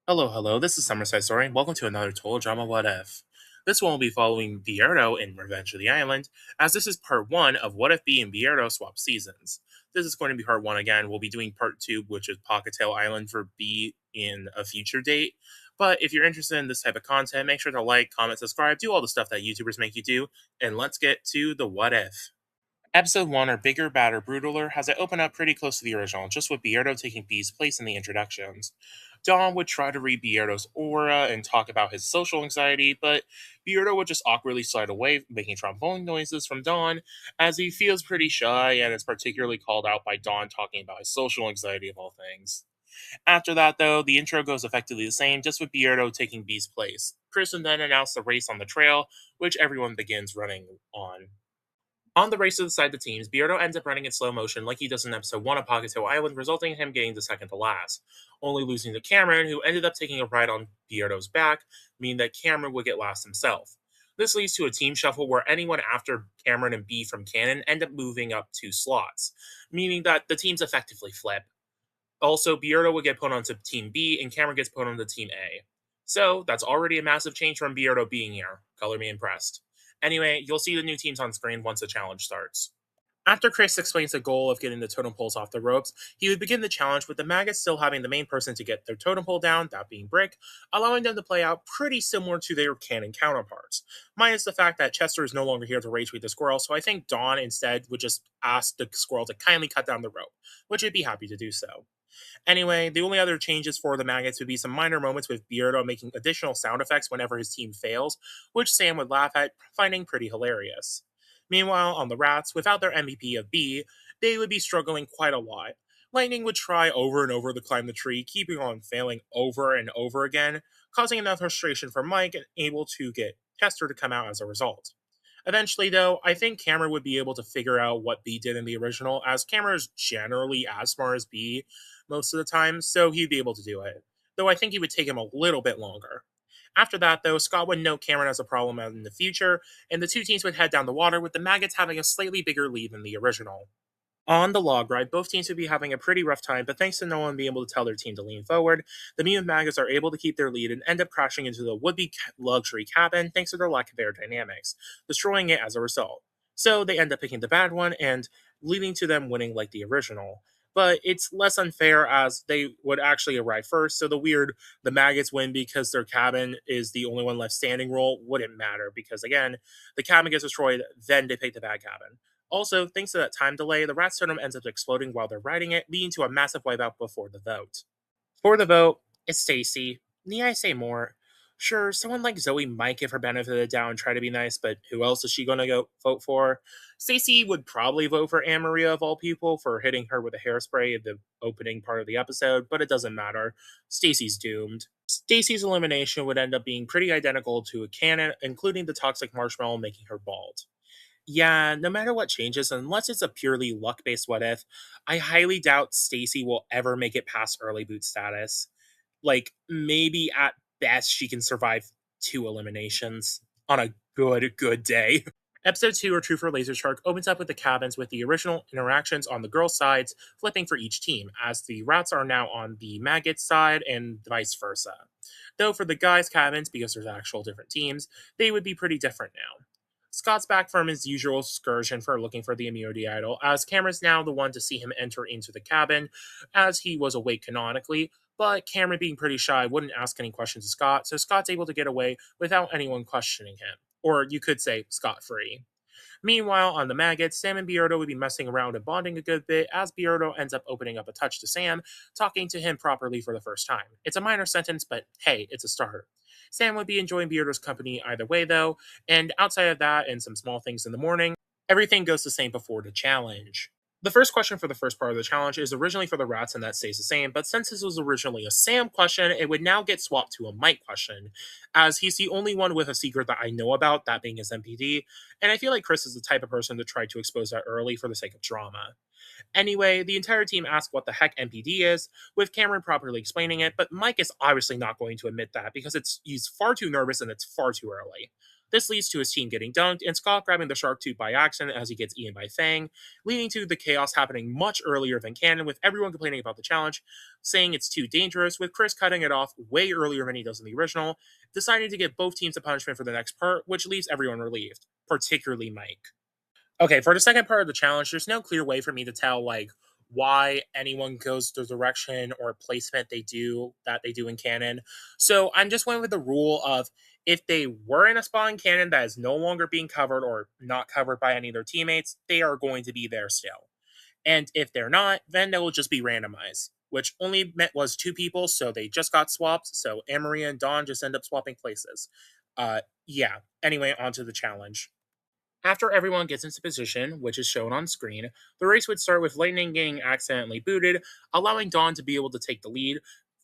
Hello, hello. This is Summerside Story. Welcome to another Total Drama What If. This one will be following Beardo in Revenge of the Island, as this is part one of What If B and Beardo swap seasons. This is going to be part one again. We'll be doing part two, which is Pocketail Island for B in a future date. But if you're interested in this type of content, make sure to like, comment, subscribe, do all the stuff that YouTubers make you do, and let's get to the What If. Episode 1, or Bigger, Badder, Brutaler, has it open up pretty close to the original, just with Beardo taking B's place in the introductions. Dawn would try to read Beardo's aura and talk about his social anxiety, but Beardo would just awkwardly slide away, making trombone noises from Dawn, as he feels pretty shy and is particularly called out by Dawn talking about his social anxiety of all things. After that, though, the intro goes effectively the same, just with Beardo taking B's place. Kristen then announced the race on the trail, which everyone begins running on. On the race to decide the teams, Beardo ends up running in slow motion like he does in episode 1 of Pocket Hill Island, resulting in him getting the second to last, only losing to Cameron, who ended up taking a ride on Beardo's back, meaning that Cameron would get last himself. This leads to a team shuffle where anyone after Cameron and B from Canon end up moving up 2 slots, meaning that the teams effectively flip. Also, Beardo would get put onto Team B and Cameron gets put onto Team A. So, that's already a massive change from Beardo being here. Color me impressed. Anyway, you'll see the new teams on screen once the challenge starts. After Chris explains the goal of getting the totem poles off the ropes, he would begin the challenge with the maggots still having the main person to get their totem pole down, that being Brick, allowing them to play out pretty similar to their canon counterparts. Minus the fact that Chester is no longer here to rage with the squirrel, so I think Dawn instead would just ask the squirrel to kindly cut down the rope, which he'd be happy to do so. Anyway, the only other changes for the maggots would be some minor moments with Beardo making additional sound effects whenever his team fails, which Sam would laugh at, finding pretty hilarious. Meanwhile, on the rats, without their MVP of B, they would be struggling quite a lot. Lightning would try over and over to climb the tree, keeping on failing over and over again, causing enough frustration for Mike and able to get Chester to come out as a result. Eventually, though, I think Cameron would be able to figure out what B did in the original, as Cameron is generally as smart as B most of the time, so he'd be able to do it. Though I think it would take him a little bit longer. After that, though, Scott would note Cameron as a problem in the future, and the two teams would head down the water, with the Maggots having a slightly bigger lead than the original. On the log ride, both teams would be having a pretty rough time, but thanks to no one being able to tell their team to lean forward, the mutant maggots are able to keep their lead and end up crashing into the would-be luxury cabin thanks to their lack of aerodynamics, destroying it as a result. So they end up picking the bad one and leading to them winning like the original. But it's less unfair as they would actually arrive first, so the maggots win because their cabin is the only one left standing rule wouldn't matter because again, the cabin gets destroyed, then they pick the bad cabin. Also, thanks to that time delay, the rat totem ends up exploding while they're riding it, leading to a massive wipeout before the vote. For the vote, it's Stacy. Need I say more? Sure, someone like Zoe might give her benefit of the doubt and try to be nice, but who else is she gonna go vote for? Stacy would probably vote for Anne Maria of all people for hitting her with a hairspray at the opening part of the episode, but it doesn't matter. Stacy's doomed. Stacy's elimination would end up being pretty identical to a canon, including the toxic marshmallow making her bald. Yeah, no matter what changes, unless it's a purely luck based what if, I highly doubt Stacy will ever make it past early boot status. Like, maybe at best she can survive 2 eliminations on a good day. Episode 2, or True for Laser Shark, opens up with the cabins with the original interactions on the girls' sides, flipping for each team, as the rats are now on the maggot side and vice versa. Though for the guys' cabins, because there's actual different teams, they would be pretty different now. Scott's back from his usual excursion for looking for the immunity idol, as Cameron's now the one to see him enter into the cabin, as he was awake canonically, but Cameron, being pretty shy, wouldn't ask any questions to Scott, so Scott's able to get away without anyone questioning him. Or you could say Scott free. Meanwhile, on the maggots, Sam and Beardo would be messing around and bonding a good bit as Beardo ends up opening up a touch to Sam, talking to him properly for the first time. It's a minor sentence, but hey, it's a start. Sam would be enjoying Beardo's company either way, though, and outside of that and some small things in the morning, everything goes the same before the challenge. The first question for the first part of the challenge is originally for the rats, and that stays the same, but since this was originally a Sam question, it would now get swapped to a Mike question, as he's the only one with a secret that I know about, that being his MPD, and I feel like Chris is the type of person to try to expose that early for the sake of drama. Anyway, the entire team asks what the heck MPD is, with Cameron properly explaining it, but Mike is obviously not going to admit that because he's far too nervous and it's far too early. This leads to his team getting dunked and Scott grabbing the shark tooth by accident as he gets eaten by Fang, leading to the chaos happening much earlier than canon, with everyone complaining about the challenge, saying it's too dangerous, with Chris cutting it off way earlier than he does in the original, deciding to give both teams a punishment for the next part, which leaves everyone relieved, particularly Mike. Okay, for the second part of the challenge, there's no clear way for me to tell why anyone goes the direction or placement they do in canon. So I'm just went with the rule of if they were in a spot in canon that is no longer being covered or not covered by any of their teammates, they are going to be there still. And if they're not, then they will just be randomized, which only meant was two people, so they just got swapped. So Anne-Marie and Dawn just end up swapping places. Yeah. Anyway, on to the challenge. After everyone gets into position, which is shown on screen, the race would start with Lightning getting accidentally booted, allowing Dawn to be able to take the lead,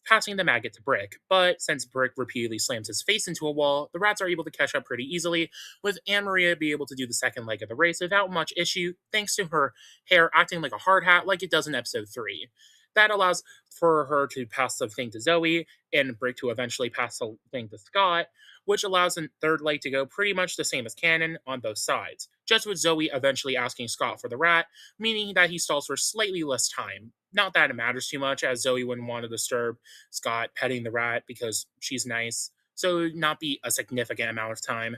passing the maggot to Brick. But since Brick repeatedly slams his face into a wall, the rats are able to catch up pretty easily, with Anne Maria be able to do the second leg of the race without much issue, thanks to her hair acting like a hard hat like it does in episode 3. That allows for her to pass the thing to Zoe, and Brick to eventually pass the thing to Scott, which allows the third leg to go pretty much the same as canon on both sides, just with Zoe eventually asking Scott for the rat, meaning that he stalls for slightly less time. Not that it matters too much, as Zoe wouldn't want to disturb Scott petting the rat because she's nice, so it would not be a significant amount of time.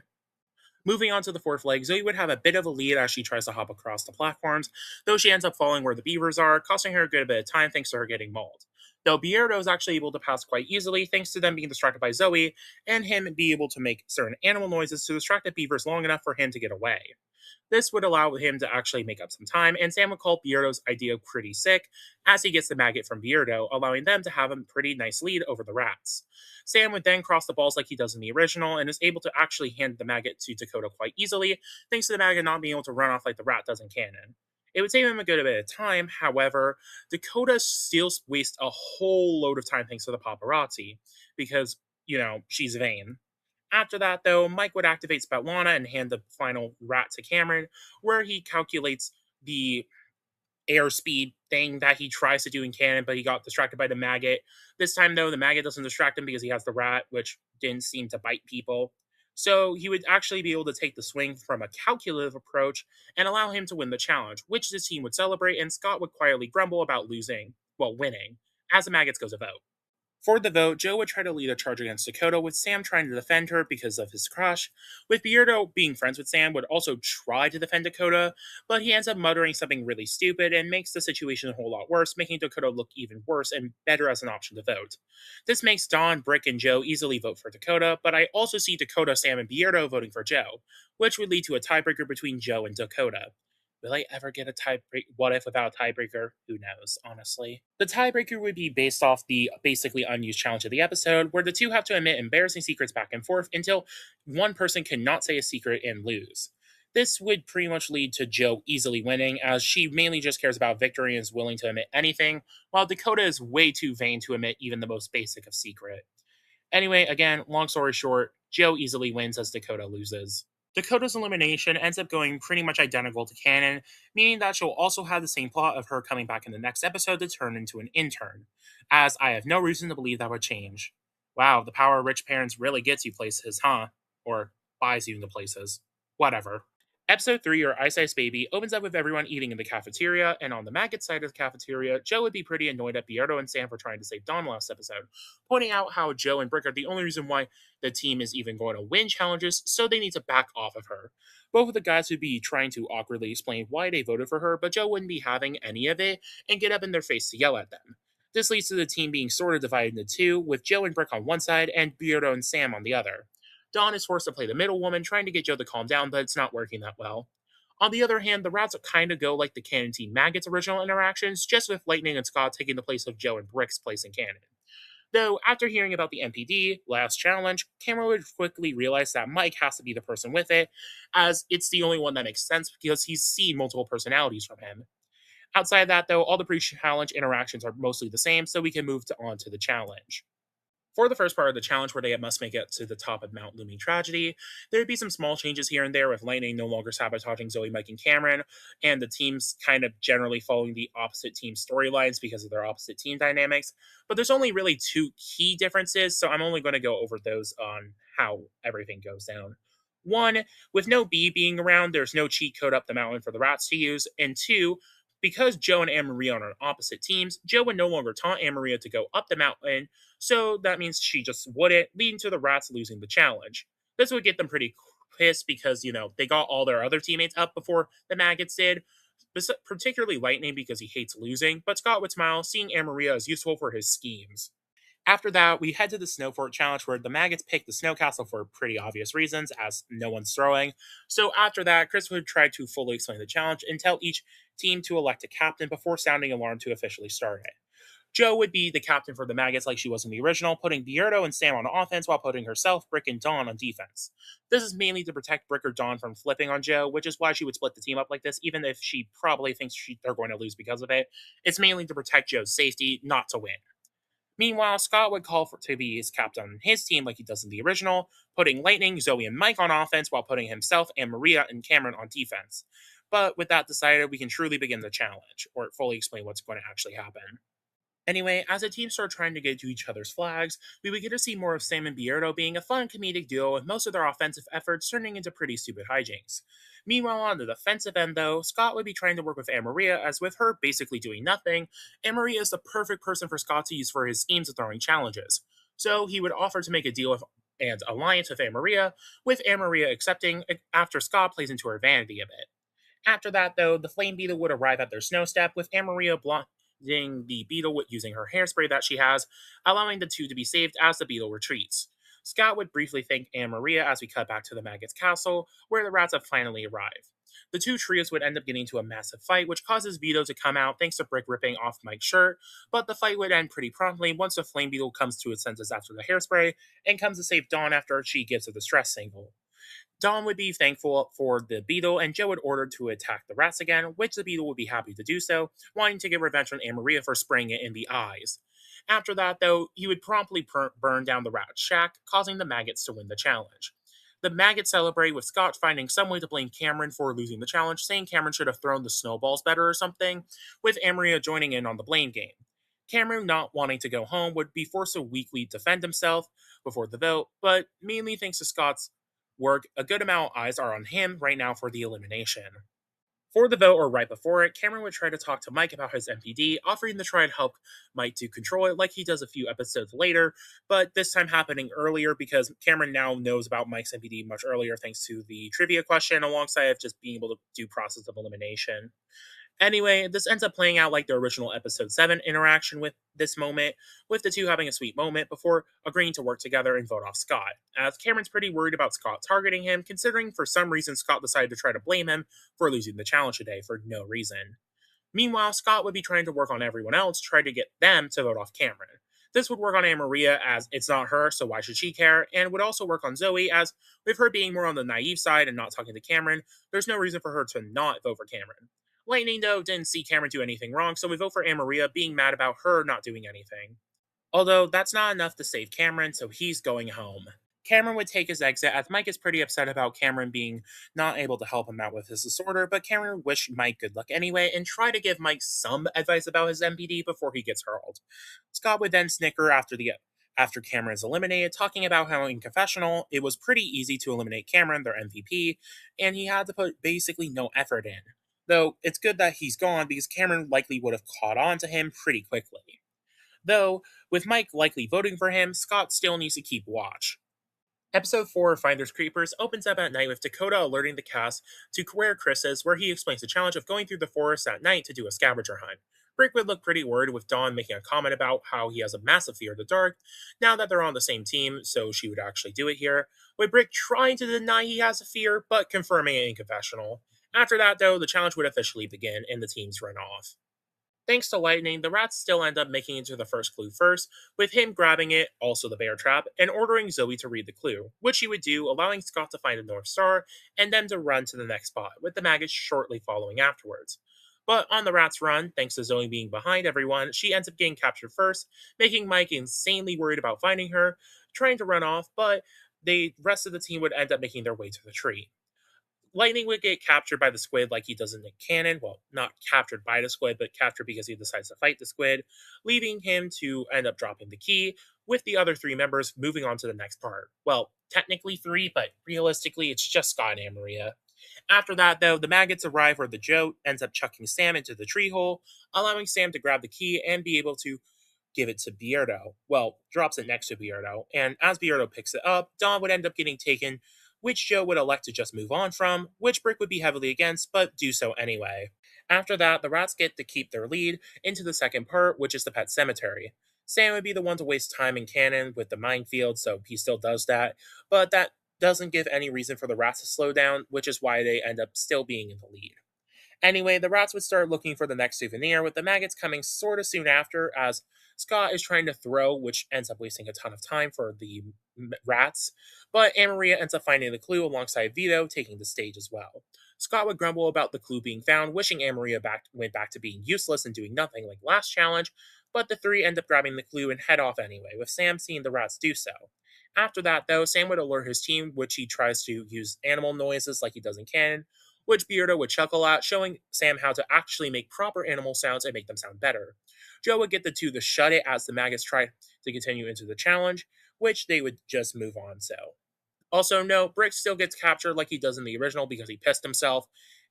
Moving on to the fourth leg, Zoe would have a bit of a lead as she tries to hop across the platforms, though she ends up falling where the beavers are, costing her a good bit of time thanks to her getting mauled. Though Beardo is actually able to pass quite easily thanks to them being distracted by Zoe, and him be able to make certain animal noises to distract the beavers long enough for him to get away. This would allow him to actually make up some time, and Sam would call Beardo's idea pretty sick, as he gets the maggot from Beardo, allowing them to have a pretty nice lead over the rats. Sam would then cross the balls like he does in the original, and is able to actually hand the maggot to Dakota quite easily, thanks to the maggot not being able to run off like the rat does in canon. It would save him a good bit of time, however, Dakota still wastes a whole load of time thanks to the paparazzi, because, she's vain. After that, though, Mike would activate Svetlana and hand the final rat to Cameron, where he calculates the airspeed thing that he tries to do in canon, but he got distracted by the maggot. This time, though, the maggot doesn't distract him because he has the rat, which didn't seem to bite people. So he would actually be able to take the swing from a calculative approach and allow him to win the challenge, which the team would celebrate, and Scott would quietly grumble about winning, as the maggots goes a vote. For the vote, Joe would try to lead a charge against Dakota, with Sam trying to defend her because of his crush. With Beardo being friends with Sam, would also try to defend Dakota, but he ends up muttering something really stupid and makes the situation a whole lot worse, making Dakota look even worse and better as an option to vote. This makes Don, Brick, and Joe easily vote for Dakota, but I also see Dakota, Sam, and Beardo voting for Joe, which would lead to a tiebreaker between Joe and Dakota. Will I ever get a tiebreaker? What if without a tiebreaker? Who knows, honestly. The tiebreaker would be based off the basically unused challenge of the episode, where the two have to admit embarrassing secrets back and forth until one person cannot say a secret and lose. This would pretty much lead to Joe easily winning, as she mainly just cares about victory and is willing to admit anything, while Dakota is way too vain to admit even the most basic of secret. Anyway, again, long story short, Joe easily wins as Dakota loses. Dakota's elimination ends up going pretty much identical to canon, meaning that she'll also have the same plot of her coming back in the next episode to turn into an intern, as I have no reason to believe that would change. Wow, the power of rich parents really gets you places, huh? Or buys you into places. Whatever. Episode 3, or Ice Ice Baby, opens up with everyone eating in the cafeteria, and on the maggot side of the cafeteria, Joe would be pretty annoyed at Beardo and Sam for trying to save Dawn last episode, pointing out how Joe and Brick are the only reason why the team is even going to win challenges, so they need to back off of her. Both of the guys would be trying to awkwardly explain why they voted for her, but Joe wouldn't be having any of it and get up in their face to yell at them. This leads to the team being sort of divided into two, with Joe and Brick on one side and Beardo and Sam on the other. Dawn is forced to play the middle woman, trying to get Joe to calm down, but it's not working that well. On the other hand, the rats kind of go like the Canon Team Maggots' original interactions, just with Lightning and Scott taking the place of Joe and Brick's place in canon. Though, after hearing about the MPD, last challenge, Cameron would quickly realize that Mike has to be the person with it, as it's the only one that makes sense because he's seen multiple personalities from him. Outside of that, though, all the pre-challenge interactions are mostly the same, so we can move on to the challenge. For the first part of the challenge, where they must make it to the top of Mount Looming Tragedy, there would be some small changes here and there, with Lightning no longer sabotaging Zoe, Mike, and Cameron, and the teams kind of generally following the opposite team storylines because of their opposite team dynamics. But there's only really two key differences, so I'm only going to go over those on how everything goes down. One, with no bee being around, there's no cheat code up the mountain for the rats to use. And two, because Joe and Anne-Marie are on opposite teams, Joe would no longer taunt Anne-Marie to go up the mountain, so that means she just wouldn't, leading to the rats losing the challenge. This would get them pretty pissed because, they got all their other teammates up before the maggots did, particularly Lightning because he hates losing, but Scott would smile, seeing Anne-Marie as useful for his schemes. After that, we head to the Snow Fort Challenge where the maggots pick the Snow Castle for pretty obvious reasons, as no one's throwing. So after that, Chris would try to fully explain the challenge and tell each team to elect a captain before sounding alarm to officially start it. Joe would be the captain for the Maggots like she was in the original, putting Beardo and Sam on offense while putting herself, Brick, and Dawn on defense. This is mainly to protect Brick or Dawn from flipping on Joe, which is why she would split the team up like this, even if she probably thinks they're going to lose because of it. It's mainly to protect Joe's safety, not to win. Meanwhile, Scott would call to be his captain on his team like he does in the original, putting Lightning, Zoe, and Mike on offense while putting himself and Maria and Cameron on defense. But with that decided, we can truly begin the challenge, or fully explain what's going to actually happen. Anyway, as the teams start trying to get to each other's flags, we would get to see more of Sam and Beardo being a fun comedic duo with most of their offensive efforts turning into pretty stupid hijinks. Meanwhile, on the defensive end, though, Scott would be trying to work with Anne-Maria, as with her basically doing nothing, Anne-Maria is the perfect person for Scott to use for his schemes of throwing challenges. So he would offer to make a deal with and alliance with Anne Maria accepting after Scott plays into her vanity a bit. After that, though, the Flame Beetle would arrive at their snow step, with Amaria blinding the beetle with using her hairspray that she has, allowing the two to be saved as the beetle retreats. Scott would briefly thank Anne Maria as we cut back to the Maggot's castle, where the rats have finally arrived. The two trios would end up getting into a massive fight, which causes Vito to come out thanks to Brick ripping off Mike's shirt, but the fight would end pretty promptly once the Flame Beetle comes to its senses after the hairspray and comes to save Dawn after she gives a distress signal. Dawn would be thankful for the beetle, and Joe would order to attack the rats again, which the beetle would be happy to do so, wanting to get revenge on Anne Maria for spraying it in the eyes. After that, though, he would promptly burn down the rat shack, causing the maggots to win the challenge. The maggots celebrate with Scott finding some way to blame Cameron for losing the challenge, saying Cameron should have thrown the snowballs better or something, with Anne Maria joining in on the blame game. Cameron, not wanting to go home, would be forced to weakly defend himself before the vote, but mainly thanks to Scott's work, a good amount of eyes are on him right now for the elimination. For the vote or right before it, Cameron would try to talk to Mike about his MPD, offering to try to help Mike to control it like he does a few episodes later, but this time happening earlier because Cameron now knows about Mike's MPD much earlier thanks to the trivia question alongside of just being able to do process of elimination. Anyway, this ends up playing out like the original episode 7 interaction with this moment, with the two having a sweet moment before agreeing to work together and vote off Scott, as Cameron's pretty worried about Scott targeting him, considering for some reason Scott decided to try to blame him for losing the challenge today for no reason. Meanwhile, Scott would be trying to work on everyone else, try to get them to vote off Cameron. This would work on Anne Maria, as it's not her, so why should she care? And would also work on Zoe, as with her being more on the naive side and not talking to Cameron, there's no reason for her to not vote for Cameron. Lightning, though, didn't see Cameron do anything wrong, so we vote for Anne Maria, being mad about her not doing anything. Although that's not enough to save Cameron, so he's going home. Cameron would take his exit as Mike is pretty upset about Cameron being not able to help him out with his disorder, but Cameron wished Mike good luck anyway and try to give Mike some advice about his MPD before he gets hurled. Scott would then snicker after Cameron is eliminated, talking about how in confessional it was pretty easy to eliminate Cameron, their MVP, and he had to put basically no effort in. Though it's good that he's gone because Cameron likely would have caught on to him pretty quickly. Though, with Mike likely voting for him, Scott still needs to keep watch. Episode 4 of Finders Creepers opens up at night with Dakota alerting the cast to where Chris is, where he explains the challenge of going through the forest at night to do a scavenger hunt. Brick would look pretty worried with Dawn making a comment about how he has a massive fear of the dark, now that they're on the same team, so she would actually do it here, with Brick trying to deny he has a fear, but confirming it in confessional. After that, though, the challenge would officially begin and the teams run off. Thanks to Lightning, the rats still end up making it to the first clue first, with him grabbing it, also the bear trap, and ordering Zoe to read the clue, which he would do, allowing Scott to find a North Star and them to run to the next spot, with the maggots shortly following afterwards. But on the rat's run, thanks to Zoe being behind everyone, she ends up getting captured first, making Mike insanely worried about finding her, trying to run off, but the rest of the team would end up making their way to the tree. Lightning would get captured by the squid like he does in Nick Cannon. Well, not captured by the squid, but captured because he decides to fight the squid, leaving him to end up dropping the key, with the other three members moving on to the next part. Well, technically three, but realistically, it's just Scott and Maria. After that, though, the maggots arrive where the Joe ends up chucking Sam into the tree hole, allowing Sam to grab the key and be able to give it to Beardo. Well, drops it next to Beardo, and as Beardo picks it up, Dawn would end up getting taken, which Joe would elect to just move on from, which Brick would be heavily against, but do so anyway. After that, the rats get to keep their lead into the second part, which is the pet cemetery. Sam would be the one to waste time in canon with the minefield, so he still does that, but that doesn't give any reason for the rats to slow down, which is why they end up still being in the lead. Anyway, the rats would start looking for the next souvenir, with the maggots coming sort of soon after, as Scott is trying to throw, which ends up wasting a ton of time for the rats. But Anne Maria ends up finding the clue alongside Vito, taking the stage as well. Scott would grumble about the clue being found, wishing Anne Maria went back to being useless and doing nothing like last challenge, but the three end up grabbing the clue and head off anyway, with Sam seeing the rats do so. After that, though, Sam would alert his team, which he tries to use animal noises like he does in canon, which Beardo would chuckle at, showing Sam how to actually make proper animal sounds and make them sound better. Joe would get the two to shut it as the maggots try to continue into the challenge, which they would just move on so. Also, no, Brick still gets captured like he does in the original because he pissed himself,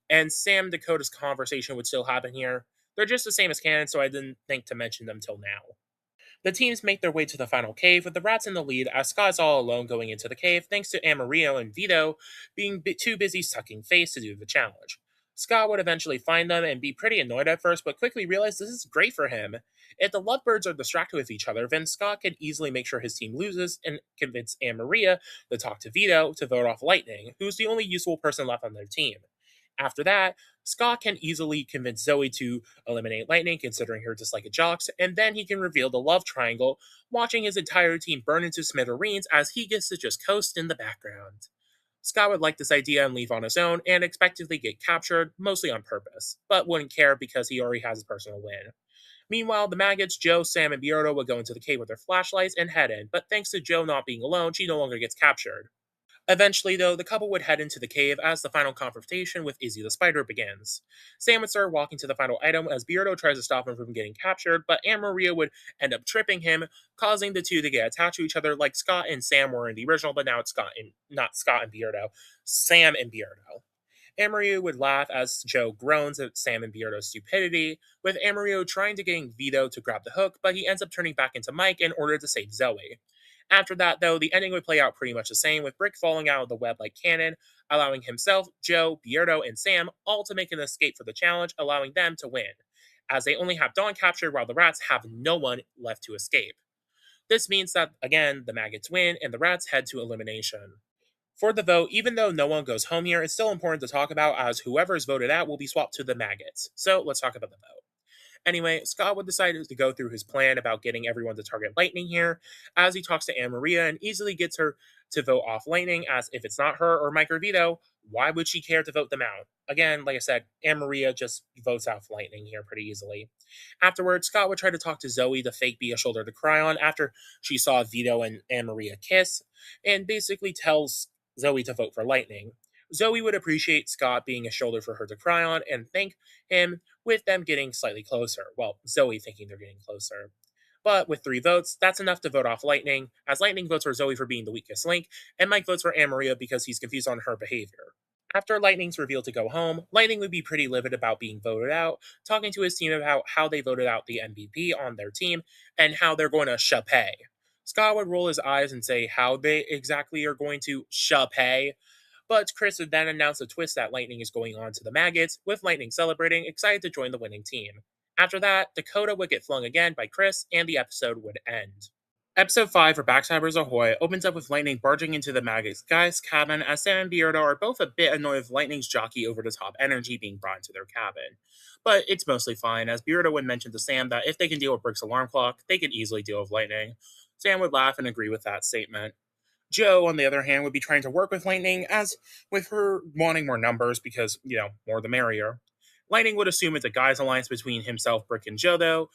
and Sam Dakota's conversation would still happen here. They're just the same as canon, so I didn't think to mention them till now. The teams make their way to the final cave with the rats in the lead as Scott's all alone going into the cave thanks to Amarillo and Vito being too busy sucking face to do the challenge. Scott would eventually find them and be pretty annoyed at first, but quickly realize this is great for him. If the lovebirds are distracted with each other, then Scott can easily make sure his team loses and convince Maria to talk to Vito to vote off Lightning, who's the only useful person left on their team. After that, Scott can easily convince Zoe to eliminate Lightning, considering her dislike of jocks, and then he can reveal the love triangle, watching his entire team burn into smithereens as he gets to just coast in the background. Scott would like this idea and leave on his own, and expectedly get captured, mostly on purpose, but wouldn't care because he already has his personal win. Meanwhile, the maggots, Joe, Sam, and Beardo would go into the cave with their flashlights and head in, but thanks to Joe not being alone, she no longer gets captured. Eventually, though, the couple would head into the cave as the final confrontation with Izzy the Spider begins. Sam would start walking to the final item as Beardo tries to stop him from getting captured, but Anne Maria would end up tripping him, causing the two to get attached to each other like Scott and Sam were in the original, but now it's not Scott and Beardo, Sam and Beardo. Amarillo would laugh as Joe groans at Sam and Beardo's stupidity, with Amarillo trying to get Vito to grab the hook, but he ends up turning back into Mike in order to save Zoe. After that, though, the ending would play out pretty much the same, with Brick falling out of the web like cannon, allowing himself, Joe, Beardo, and Sam all to make an escape for the challenge, allowing them to win, as they only have Dawn captured while the rats have no one left to escape. This means that, again, the maggots win and the rats head to elimination. For the vote, even though no one goes home here, it's still important to talk about as whoever is voted out will be swapped to the maggots. So let's talk about the vote. Anyway, Scott would decide to go through his plan about getting everyone to target Lightning here, as he talks to Anne Maria and easily gets her to vote off Lightning, as if it's not her or Mike or Vito, why would she care to vote them out? Again, like I said, Anne Maria just votes off Lightning here pretty easily. Afterwards, Scott would try to talk to Zoe to fake be a shoulder to cry on after she saw Vito and Anne Maria kiss, and basically tells Zoe to vote for Lightning. Zoe would appreciate Scott being a shoulder for her to cry on and thank him, with them getting slightly closer. Well, Zoe thinking they're getting closer. But with three votes, that's enough to vote off Lightning, as Lightning votes for Zoe for being the weakest link, and Mike votes for Amaria because he's confused on her behavior. After Lightning's revealed to go home, Lightning would be pretty livid about being voted out, talking to his team about how they voted out the MVP on their team and how they're going to shapay. Scott would roll his eyes and say how they exactly are going to shapay, but Chris would then announce a twist that Lightning is going on to the Maggots, with Lightning celebrating, excited to join the winning team. After that, Dakota would get flung again by Chris, and the episode would end. Episode 5 for Backstabbers Ahoy opens up with Lightning barging into the Maggots' guy's cabin as Sam and Beardo are both a bit annoyed with Lightning's jockey over the top energy being brought into their cabin. But it's mostly fine, as Beardo would mention to Sam that if they can deal with Brick's alarm clock, they can easily deal with Lightning. Sam would laugh and agree with that statement. Joe, on the other hand, would be trying to work with Lightning, as with her wanting more numbers because, more the merrier. Lightning would assume it's a guy's alliance between himself, Brick, and Joe, though,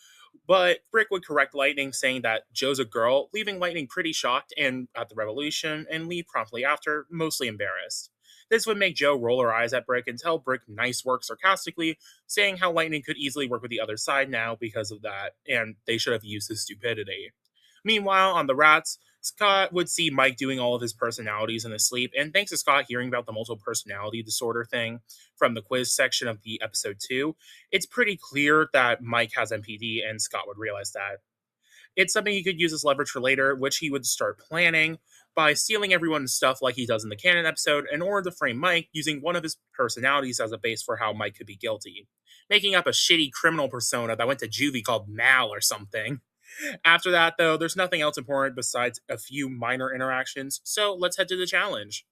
but Brick would correct Lightning, saying that Joe's a girl, leaving Lightning pretty shocked and at the revolution, and leave promptly after, mostly embarrassed. This would make Joe roll her eyes at Brick and tell Brick nice work sarcastically, saying how Lightning could easily work with the other side now because of that, and they should have used his stupidity. Meanwhile, on the rats, Scott would see Mike doing all of his personalities in his sleep, and thanks to Scott hearing about the multiple personality disorder thing from the quiz section of the episode 2, it's pretty clear that Mike has MPD, and Scott would realize that. It's something he could use as leverage for later, which he would start planning by stealing everyone's stuff like he does in the canon episode in order to frame Mike using one of his personalities as a base for how Mike could be guilty, making up a shitty criminal persona that went to juvie called Mal or something. After that, though, there's nothing else important besides a few minor interactions, so let's head to the challenge.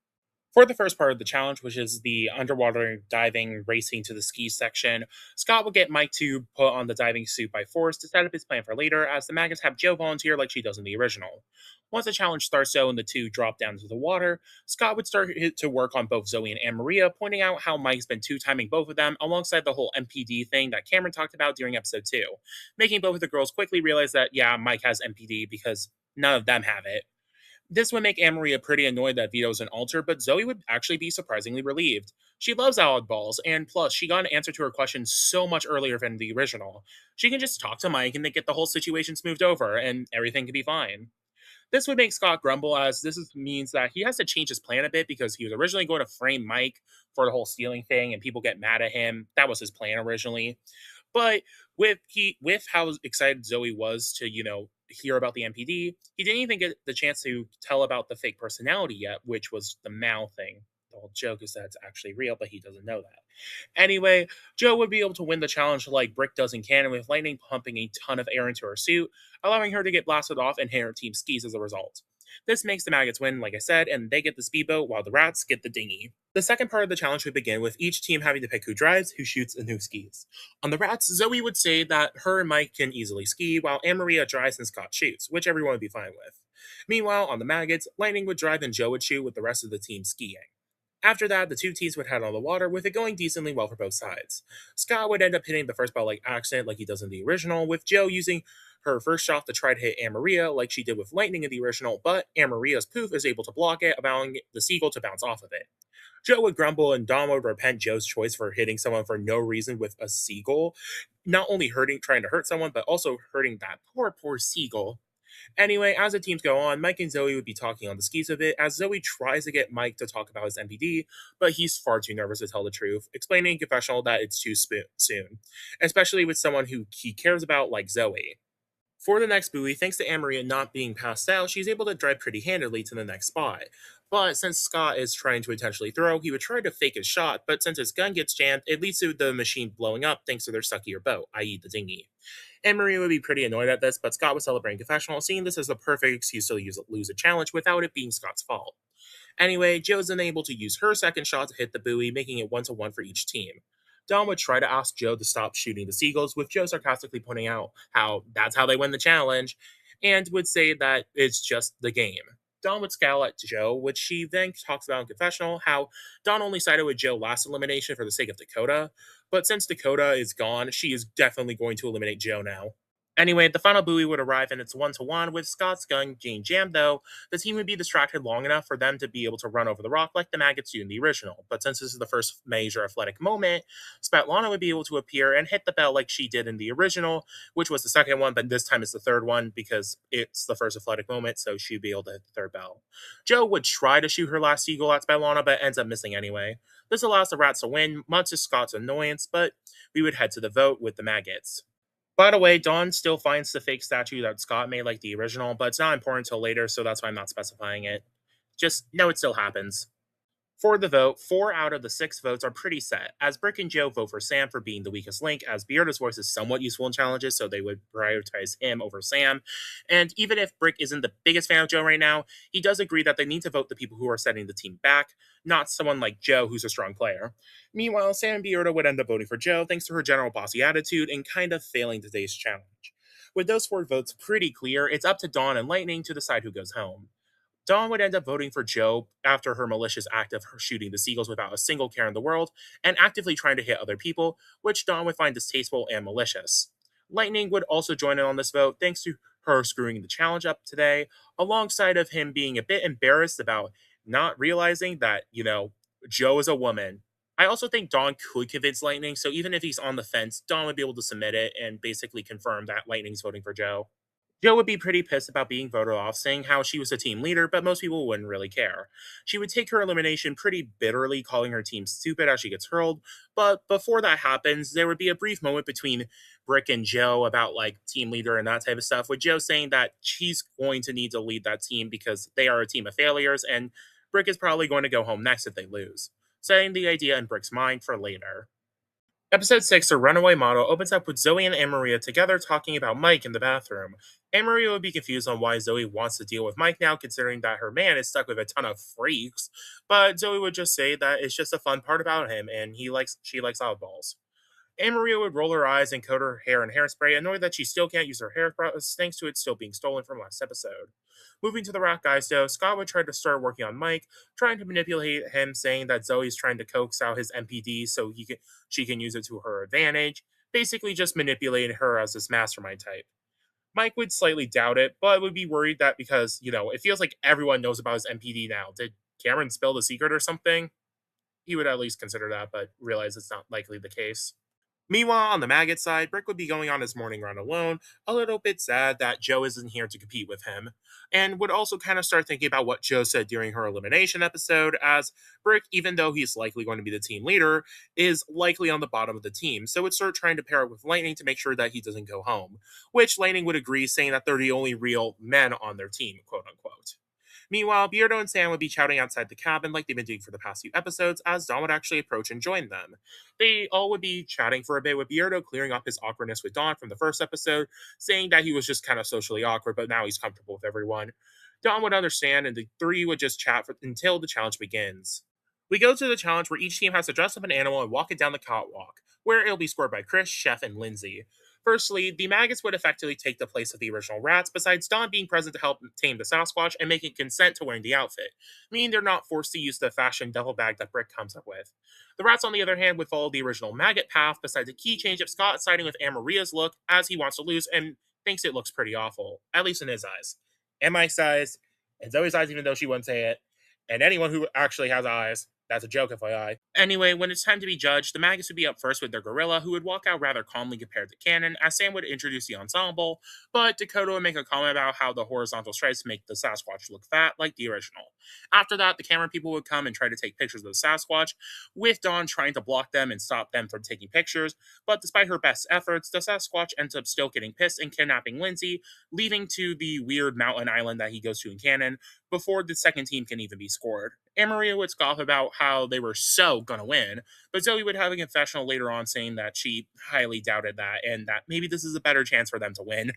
For the first part of the challenge, which is the underwater diving racing to the ski section, Scott will get Mike to put on the diving suit by force to set up his plan for later, as the maggots have Joe volunteer like she does in the original. Once the challenge starts, though, and the two drop down to the water, Scott would start to work on both Zoe and Anne Maria, pointing out how Mike's been two-timing both of them, alongside the whole MPD thing that Cameron talked about during episode 2, making both of the girls quickly realize that, yeah, Mike has MPD because none of them have it. This would make Anne-Maria pretty annoyed that Vito's an alter, but Zoe would actually be surprisingly relieved. She loves oddballs, and plus, she got an answer to her question so much earlier than the original. She can just talk to Mike and they get the whole situation smoothed over, and everything can be fine. This would make Scott grumble, as means that he has to change his plan a bit because he was originally going to frame Mike for the whole stealing thing, and people get mad at him. That was his plan originally. But with how excited Zoe was to, hear about the MPD, he didn't even get the chance to tell about the fake personality yet, which was the Mal thing. The whole joke is that it's actually real, but he doesn't know that. Anyway, Joe would be able to win the challenge like Brick does in canon, with lightning pumping a ton of air into her suit, allowing her to get blasted off and hit her team skis as a result. This makes the maggots win, like I said, and they get the speedboat while the rats get the dinghy. The second part of the challenge would begin with each team having to pick who drives, who shoots, and who skis. On the rats, Zoe would say that her and Mike can easily ski, while Anne Maria drives and Scott shoots, which everyone would be fine with. Meanwhile, on the maggots, Lightning would drive and Joe would shoot, with the rest of the team skiing. After that, the two teams would head on the water, with it going decently well for both sides. Scott would end up hitting the first ball like accident, like he does in the original, with Joe using her first shot to try to hit Anne Maria, like she did with Lightning in the original, but Anne Maria's poof is able to block it, allowing the seagull to bounce off of it. Joe would grumble, and Dom would repent Joe's choice for hitting someone for no reason with a seagull, not only trying to hurt someone, but also hurting that poor seagull. Anyway, as the teams go on, Mike and Zoe would be talking on the skis a bit, as Zoe tries to get Mike to talk about his MPD, but he's far too nervous to tell the truth, explaining in confessional that it's too soon, especially with someone who he cares about like Zoe. For the next buoy, thanks to Amaria not being passed out, she's able to drive pretty handily to the next spot. But since Scott is trying to intentionally throw, he would try to fake his shot, but since his gun gets jammed, it leads to the machine blowing up thanks to their suckier boat, i.e., the dinghy. And Maria would be pretty annoyed at this, but Scott was celebrating confessional, seeing this as the perfect excuse to lose a challenge without it being Scott's fault. Anyway, Joe's then able to use her second shot to hit the buoy, making it 1-1 for each team. Dom would try to ask Joe to stop shooting the seagulls, with Joe sarcastically pointing out how that's how they win the challenge, and would say that it's just the game. Dawn would scowl at Joe, which she then talks about in confessional how Dawn only sided with Joe last elimination for the sake of Dakota, but since Dakota is gone, she is definitely going to eliminate Joe now. Anyway, the final buoy would arrive and it's 1-1 with Scott's gun getting jammed, though. The team would be distracted long enough for them to be able to run over the rock like the maggots do in the original. But since this is the first major athletic moment, Svetlana would be able to appear and hit the bell like she did in the original, which was the second one, but this time it's the third one because it's the first athletic moment, so she'd be able to hit the third bell. Joe would try to shoot her last seagull at Svetlana, but ends up missing anyway. This allows the rats to win, much to Scott's annoyance, but we would head to the vote with the maggots. By the way, Dawn still finds the fake statue that Scott made like the original, but it's not important until later, so that's why I'm not specifying it. Just know it still happens. For the vote, 4 out of the 6 votes are pretty set, as Brick and Joe vote for Sam for being the weakest link, as Beardo's voice is somewhat useful in challenges, so they would prioritize him over Sam. And even if Brick isn't the biggest fan of Joe right now, he does agree that they need to vote the people who are setting the team back, not someone like Joe who's a strong player. Meanwhile, Sam and Beardo would end up voting for Joe thanks to her general bossy attitude and kind of failing today's challenge. With those 4 votes pretty clear, it's up to Dawn and Lightning to decide who goes home. Dawn would end up voting for Joe after her malicious act of her shooting the seagulls without a single care in the world and actively trying to hit other people, which Dawn would find distasteful and malicious. Lightning would also join in on this vote thanks to her screwing the challenge up today, alongside of him being a bit embarrassed about not realizing that, Joe is a woman. I also think Dawn could convince Lightning, so even if he's on the fence, Dawn would be able to submit it and basically confirm that Lightning's voting for Joe. Joe would be pretty pissed about being voted off, saying how she was the team leader, but most people wouldn't really care. She would take her elimination pretty bitterly, calling her team stupid as she gets hurled. But before that happens, there would be a brief moment between Brick and Joe about like team leader and that type of stuff, with Joe saying that she's going to need to lead that team because they are a team of failures, and Brick is probably going to go home next if they lose, setting the idea in Brick's mind for later. Episode 6, The Runaway Model, opens up with Zoe and Anne Maria together talking about Mike in the bathroom. Anne Maria would be confused on why Zoe wants to deal with Mike now, considering that her man is stuck with a ton of freaks, but Zoe would just say that it's just a fun part about him and she likes oddballs. Anne Maria would roll her eyes and coat her hair in hairspray, annoyed that she still can't use her hairbrush thanks to it still being stolen from last episode. Moving to the Rock guys, though, Scott would try to start working on Mike, trying to manipulate him, saying that Zoe's trying to coax out his MPD so she can use it to her advantage, basically just manipulating her as this mastermind type. Mike would slightly doubt it, but would be worried that because, it feels like everyone knows about his MPD now. Did Cameron spill the secret or something? He would at least consider that, but realize it's not likely the case. Meanwhile, on the maggot side, Brick would be going on his morning run alone, a little bit sad that Joe isn't here to compete with him, and would also kind of start thinking about what Joe said during her elimination episode, as Brick, even though he's likely going to be the team leader, is likely on the bottom of the team, so would start trying to pair up with Lightning to make sure that he doesn't go home, which Lightning would agree, saying that they're the only real men on their team, quote unquote. Meanwhile, Beardo and Sam would be shouting outside the cabin like they've been doing for the past few episodes as Dawn would actually approach and join them. They all would be chatting for a bit, with Beardo clearing up his awkwardness with Dawn from the first episode, saying that he was just kind of socially awkward, but now he's comfortable with everyone. Dawn would understand, and the three would just chat until the challenge begins. We go to the challenge where each team has to dress up an animal and walk it down the catwalk, where it'll be scored by Chris, Chef, and Lindsay. Firstly, the maggots would effectively take the place of the original rats, besides Dawn being present to help tame the Sasquatch and making consent to wearing the outfit, meaning they're not forced to use the fashion duffel bag that Brick comes up with. The rats, on the other hand, would follow the original maggot path, besides a key change of Scott siding with Amaria's look, as he wants to lose and thinks it looks pretty awful, at least in his eyes. And Mike's eyes, and Zoe's eyes, even though she wouldn't say it, and anyone who actually has eyes. That's a joke, FYI. Anyway, when it's time to be judged, the Magus would be up first with their gorilla, who would walk out rather calmly compared to Cannon, as Sam would introduce the ensemble, but Dakota would make a comment about how the horizontal stripes make the Sasquatch look fat, like the original. After that, the camera people would come and try to take pictures of the Sasquatch, with Dawn trying to block them and stop them from taking pictures, but despite her best efforts, the Sasquatch ends up still getting pissed and kidnapping Lindsay, leaving to the weird mountain island that he goes to in Cannon, before the second team can even be scored. And Maria would scoff about how they were so gonna win, but Zoe would have a confessional later on saying that she highly doubted that and that maybe this is a better chance for them to win.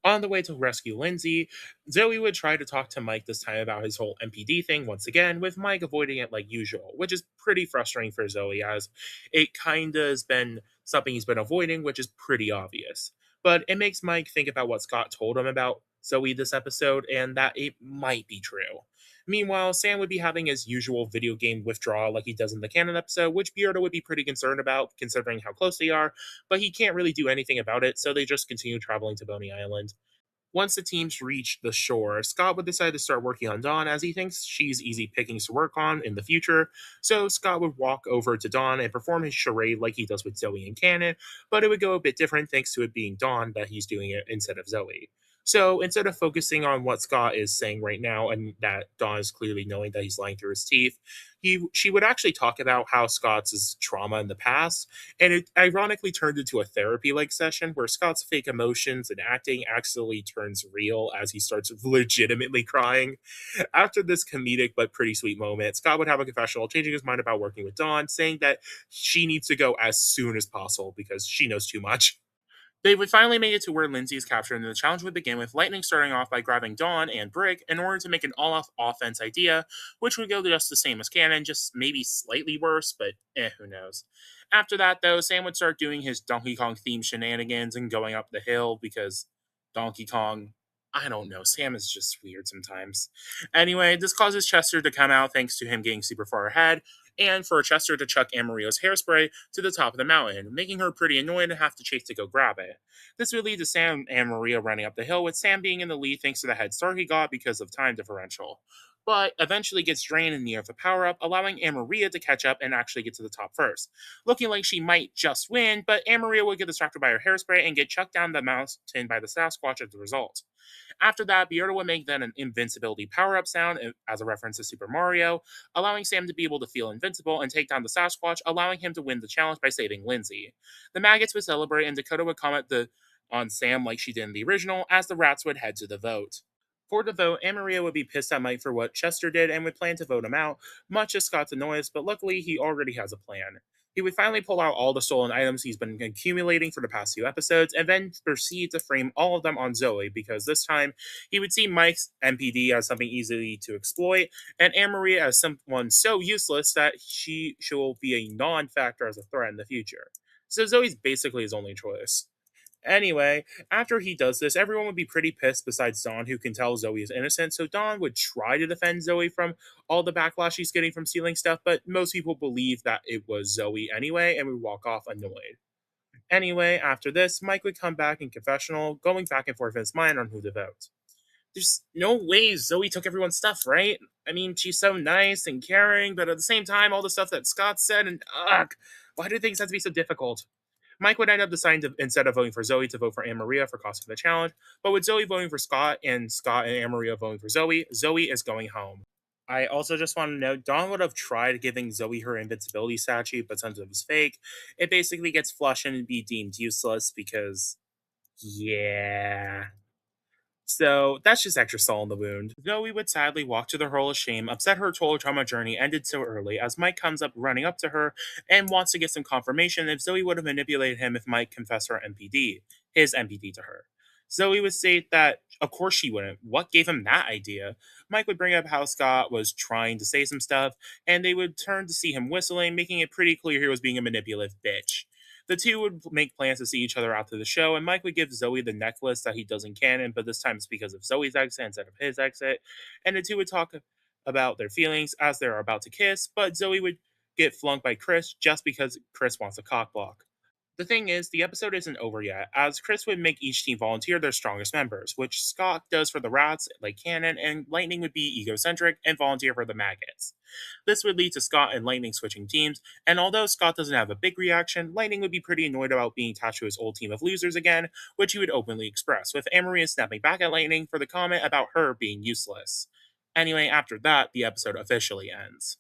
On the way to rescue Lindsay, Zoe would try to talk to Mike this time about his whole MPD thing once again, with Mike avoiding it like usual, which is pretty frustrating for Zoe as it kinda has been something he's been avoiding, which is pretty obvious. But it makes Mike think about what Scott told him about Zoe this episode and that it might be true. Meanwhile, Sam would be having his usual video game withdrawal like he does in the canon episode, which Beardo would be pretty concerned about considering how close they are, but he can't really do anything about it, so they just continue traveling to Boney Island. Once the teams reach the shore, Scott would decide to start working on Dawn as he thinks she's easy pickings to work on in the future. So Scott would walk over to Dawn and perform his charade like he does with Zoe and Cannon, but it would go a bit different thanks to it being Dawn that he's doing it instead of Zoe. So instead of focusing on what Scott is saying right now and that Dawn is clearly knowing that he's lying through his teeth, she would actually talk about how Scott's is trauma in the past, and it ironically turned into a therapy like session where Scott's fake emotions and acting actually turns real as he starts legitimately crying. After this comedic but pretty sweet moment, Scott would have a confessional, changing his mind about working with Dawn, saying that she needs to go as soon as possible because she knows too much. They would finally make it to where Lindsay is captured, and the challenge would begin with Lightning starting off by grabbing Dawn and Brick in order to make an all-off offense idea, which would go just the same as Cannon, just maybe slightly worse, but who knows. After that, though, Sam would start doing his Donkey Kong themed shenanigans and going up the hill because Donkey Kong. I don't know. Sam is just weird sometimes. Anyway, this causes Chester to come out thanks to him getting super far ahead, and for Chester to chuck Amario's hairspray to the top of the mountain, making her pretty annoyed and have to chase to go grab it. This would lead to Sam and Maria running up the hill, with Sam being in the lead thanks to the head start he got because of time differential. But eventually gets drained in the air of the power up, allowing Amaria to catch up and actually get to the top first. Looking like she might just win, but Amaria would get distracted by her hairspray and get chucked down the mountain by the Sasquatch as a result. After that, Beardo would make then an invincibility power up sound as a reference to Super Mario, allowing Sam to be able to feel invincible and take down the Sasquatch, allowing him to win the challenge by saving Lindsay. The maggots would celebrate, and Dakota would comment on Sam like she did in the original, as the rats would head to the vote. For the vote, Anne Maria would be pissed at Mike for what Chester did and would plan to vote him out, much to Scott's annoyance, but luckily he already has a plan. He would finally pull out all the stolen items he's been accumulating for the past few episodes and then proceed to frame all of them on Zoe because this time he would see Mike's MPD as something easy to exploit and Anne Maria as someone so useless that she will be a non factor as a threat in the future. So Zoe's basically his only choice. Anyway, after he does this, everyone would be pretty pissed besides Dawn, who can tell Zoe is innocent. So Dawn would try to defend Zoe from all the backlash she's getting from stealing stuff, but most people believe that it was Zoe anyway and would walk off annoyed. Anyway, after this, Mike would come back in confessional, going back and forth in his mind on who to vote. There's no way Zoe took everyone's stuff, right? I mean, she's so nice and caring, but at the same time, all the stuff that Scott said, and ugh, why do things have to be so difficult? Mike would end up deciding to, instead of voting for Zoe, to vote for Anne Maria for costing the challenge. But with Zoe voting for Scott and Anne Maria voting for Zoe, Zoe is going home. I also just want to note Dawn would have tried giving Zoe her invincibility statue, but since it was fake, it basically gets flushed and be deemed useless because, yeah. So that's just extra salt in the wound. Zoe would sadly walk to the hurl of shame, upset her total trauma journey ended so early, as Mike comes up running up to her and wants to get some confirmation if Zoe would have manipulated him if Mike confessed his MPD to her. Zoe would state that, of course she wouldn't. What gave him that idea? Mike would bring up how Scott was trying to say some stuff, and they would turn to see him whistling, making it pretty clear he was being a manipulative bitch. The two would make plans to see each other after the show, and Mike would give Zoe the necklace that he does in canon, but this time it's because of Zoe's exit instead of his exit. And the two would talk about their feelings as they're about to kiss, but Zoe would get flunked by Chris just because Chris wants a cock block. The thing is, the episode isn't over yet, as Chris would make each team volunteer their strongest members, which Scott does for the Rats, like Cannon, and Lightning would be egocentric and volunteer for the Maggots. This would lead to Scott and Lightning switching teams, and although Scott doesn't have a big reaction, Lightning would be pretty annoyed about being attached to his old team of losers again, which he would openly express, with Anne-Maria snapping back at Lightning for the comment about her being useless. Anyway, after that, the episode officially ends.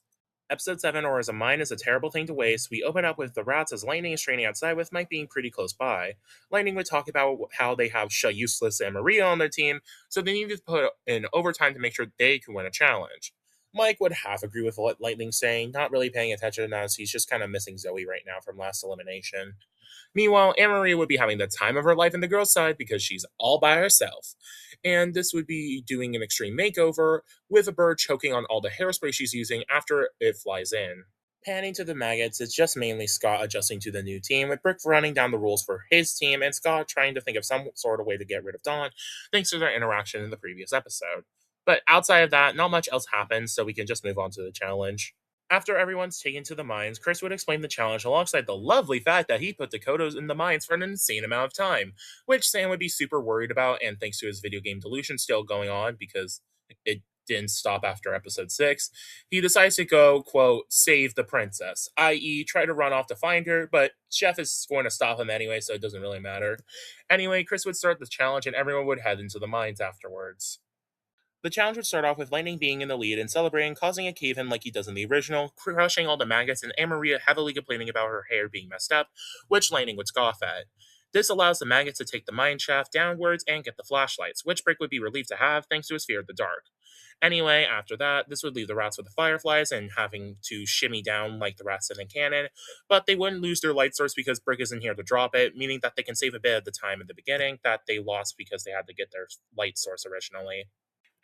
Episode 7, or as a mine is a terrible thing to waste, we open up with the Rats as Lightning is training outside with Mike being pretty close by. Lightning would talk about how they have Useless and Maria on their team, so they need to put in overtime to make sure they can win a challenge. Mike would half agree with what Lightning's saying, not really paying attention as he's just kind of missing Zoe right now from last elimination. Meanwhile, Anne Maria would be having the time of her life in the girls' side because she's all by herself. And this would be doing an extreme makeover with a bird choking on all the hairspray she's using after it flies in. Panning to the Maggots, it's just mainly Scott adjusting to the new team, with Brick running down the rules for his team and Scott trying to think of some sort of way to get rid of Dawn, thanks to their interaction in the previous episode. But outside of that, not much else happens, so we can just move on to the challenge. After everyone's taken to the mines, Chris would explain the challenge alongside the lovely fact that he put Dakotas in the mines for an insane amount of time, which Sam would be super worried about, and thanks to his video game delusion still going on because it didn't stop after episode 6, he decides to go, quote, save the princess, i.e., try to run off to find her, but Chef is going to stop him anyway, so it doesn't really matter. Anyway, Chris would start the challenge, and everyone would head into the mines afterwards. The challenge would start off with Lightning being in the lead and celebrating, causing a cave in like he does in the original, crushing all the maggots, and Anne Maria heavily complaining about her hair being messed up, which Lightning would scoff at. This allows the maggots to take the mine shaft downwards and get the flashlights, which Brick would be relieved to have thanks to his fear of the dark. Anyway, after that, this would leave the rats with the fireflies and having to shimmy down like the rats did in Cannon, but they wouldn't lose their light source because Brick isn't here to drop it, meaning that they can save a bit of the time at the beginning that they lost because they had to get their light source originally.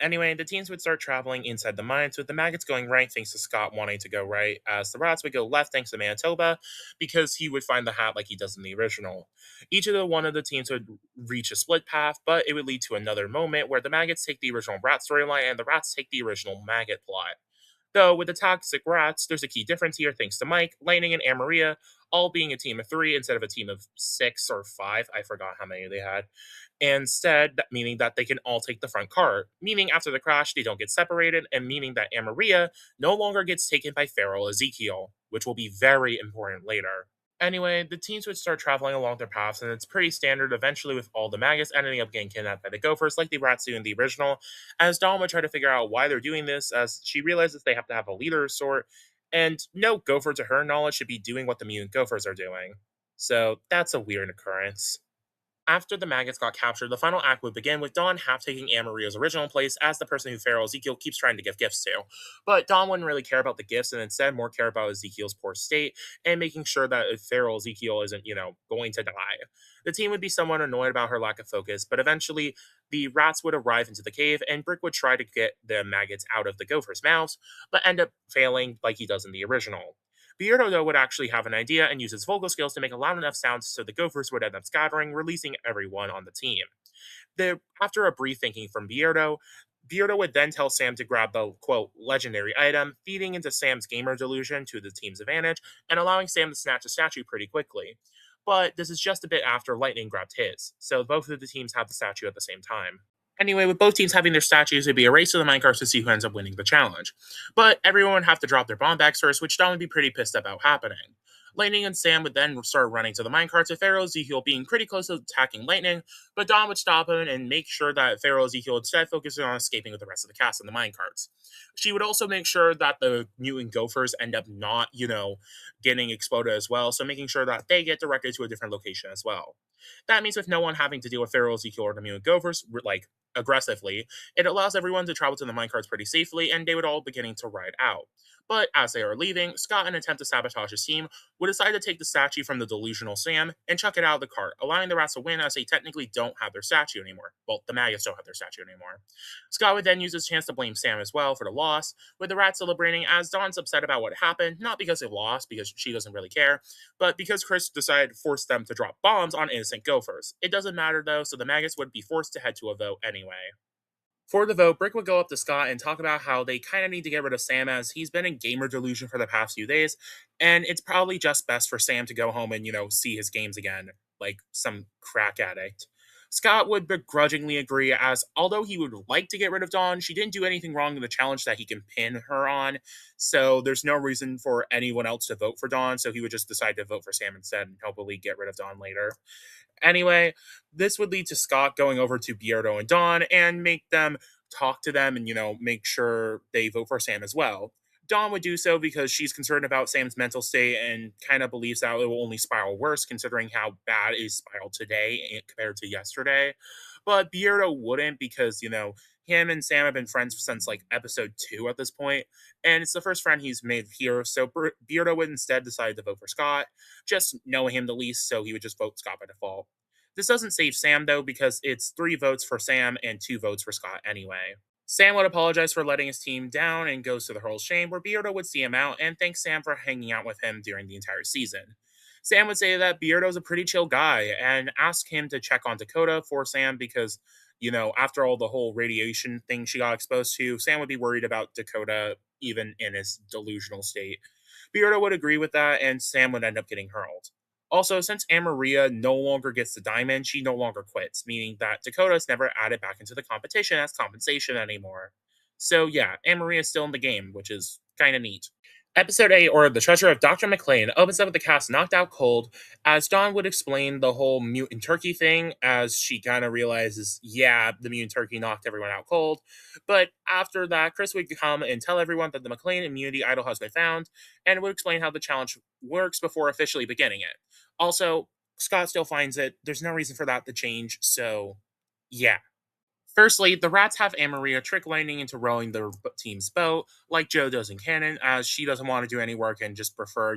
Anyway, the teams would start traveling inside the mines, with the maggots going right thanks to Scott wanting to go right, as the rats would go left thanks to Manitoba, because he would find the hat like he does in the original. Each of the one of the teams would reach a split path, but it would lead to another moment where the maggots take the original rat storyline and the rats take the original maggot plot. Though, with the toxic rats, there's a key difference here thanks to Mike, Lightning, and Anne Maria, all being a team of 3 instead of a team of 6 or 5. I forgot how many they had. Instead, meaning that they can all take the front car, meaning after the crash they don't get separated, and meaning that Anne Maria no longer gets taken by feral Ezekiel, which will be very important later. Anyway, the teams would start traveling along their paths, and it's pretty standard eventually with all the maggots ending up getting kidnapped by the gophers, like the rats do in the original, as Dawn would try to figure out why they're doing this, as she realizes they have to have a leader of sort, and no gopher to her knowledge should be doing what the mutant gophers are doing. So that's a weird occurrence. After the maggots got captured, the final act would begin with Dawn half taking Anne Maria's original place as the person who Pharaoh Ezekiel keeps trying to give gifts to. But Dawn wouldn't really care about the gifts and instead more care about Ezekiel's poor state and making sure that if Pharaoh Ezekiel isn't, going to die. The team would be somewhat annoyed about her lack of focus, but eventually the rats would arrive into the cave and Brick would try to get the maggots out of the gophers' mouths, but end up failing like he does in the original. Beardo, though, would actually have an idea and use his vocal skills to make a loud enough sound so the gophers would end up scattering, releasing everyone on the team. After a brief thinking from Beardo would then tell Sam to grab the quote legendary item, feeding into Sam's gamer delusion to the team's advantage and allowing Sam to snatch a statue pretty quickly. But this is just a bit after Lightning grabbed his, so both of the teams have the statue at the same time. Anyway, with both teams having their statues, it'd be a race to the minecarts to see who ends up winning the challenge. But everyone would have to drop their bomb bags first, which Don would be pretty pissed about happening. Lightning and Sam would then start running to the minecarts, with Pharaoh Ezekiel being pretty close to attacking Lightning, but Don would stop him and make sure that Pharaoh Ezekiel instead focuses on escaping with the rest of the cast in the minecarts. She would also make sure that the mutant gophers end up not, getting exploded as well, so making sure that they get directed to a different location as well. That means with no one having to deal with Pharaoh Ezekiel or the mutant gophers, like aggressively, it allows everyone to travel to the minecarts pretty safely, and they would all beginning to ride out. But as they are leaving, Scott, in an attempt to sabotage his team, would decide to take the statue from the delusional Sam and chuck it out of the cart, allowing the rats to win as they technically don't have their statue anymore. Well, the maggots don't have their statue anymore. Scott would then use his chance to blame Sam as well for the loss, with the rats celebrating as Dawn's upset about what happened, not because they lost, because she doesn't really care, but because Chris decided to force them to drop bombs on innocent gophers. It doesn't matter though, so the maggots would be forced to head to a vote anyway. For the vote, Brick would go up to Scott and talk about how they kind of need to get rid of Sam as he's been in gamer delusion for the past few days, and it's probably just best for Sam to go home and, see his games again, like some crack addict. Scott would begrudgingly agree, as although he would like to get rid of Dawn, she didn't do anything wrong in the challenge that he can pin her on, so there's no reason for anyone else to vote for Dawn, so he would just decide to vote for Sam instead and hopefully get rid of Dawn later. Anyway, this would lead to Scott going over to Beardo and Dawn and make them talk to them and, make sure they vote for Sam as well. Dawn would do so because she's concerned about Sam's mental state and kind of believes that it will only spiral worse considering how bad it spiraled today compared to yesterday. But Beardo wouldn't because, him and Sam have been friends since like episode 2 at this point, and it's the first friend he's made here. So Beardo would instead decide to vote for Scott, just knowing him the least, so he would just vote Scott by default. This doesn't save Sam though, because it's 3 votes for Sam and 2 votes for Scott anyway. Sam would apologize for letting his team down and goes to the Hurl's Shame, where Beardo would see him out and thank Sam for hanging out with him during the entire season. Sam would say that Beardo's a pretty chill guy and ask him to check on Dakota for Sam because, after all the whole radiation thing she got exposed to, Sam would be worried about Dakota even in his delusional state. Beardo would agree with that, and Sam would end up getting hurled. Also, since Maria no longer gets the diamond, she no longer quits, meaning that Dakota is never added back into the competition as compensation anymore. So yeah, Maria is still in the game, which is kind of neat. Episode 8, or The Treasure of Dr. McLean, opens up with the cast knocked out cold, as Dawn would explain the whole mutant turkey thing, as she kind of realizes, yeah, the mutant turkey knocked everyone out cold. But after that, Chris would come and tell everyone that the McLean immunity idol has been found, and would explain how the challenge works before officially beginning it. Also, Scott still finds it. There's no reason for that to change, so yeah. Firstly, the rats have Maria trick Lightning into rowing the team's boat, like Joe does in canon, as she doesn't want to do any work and just prefer,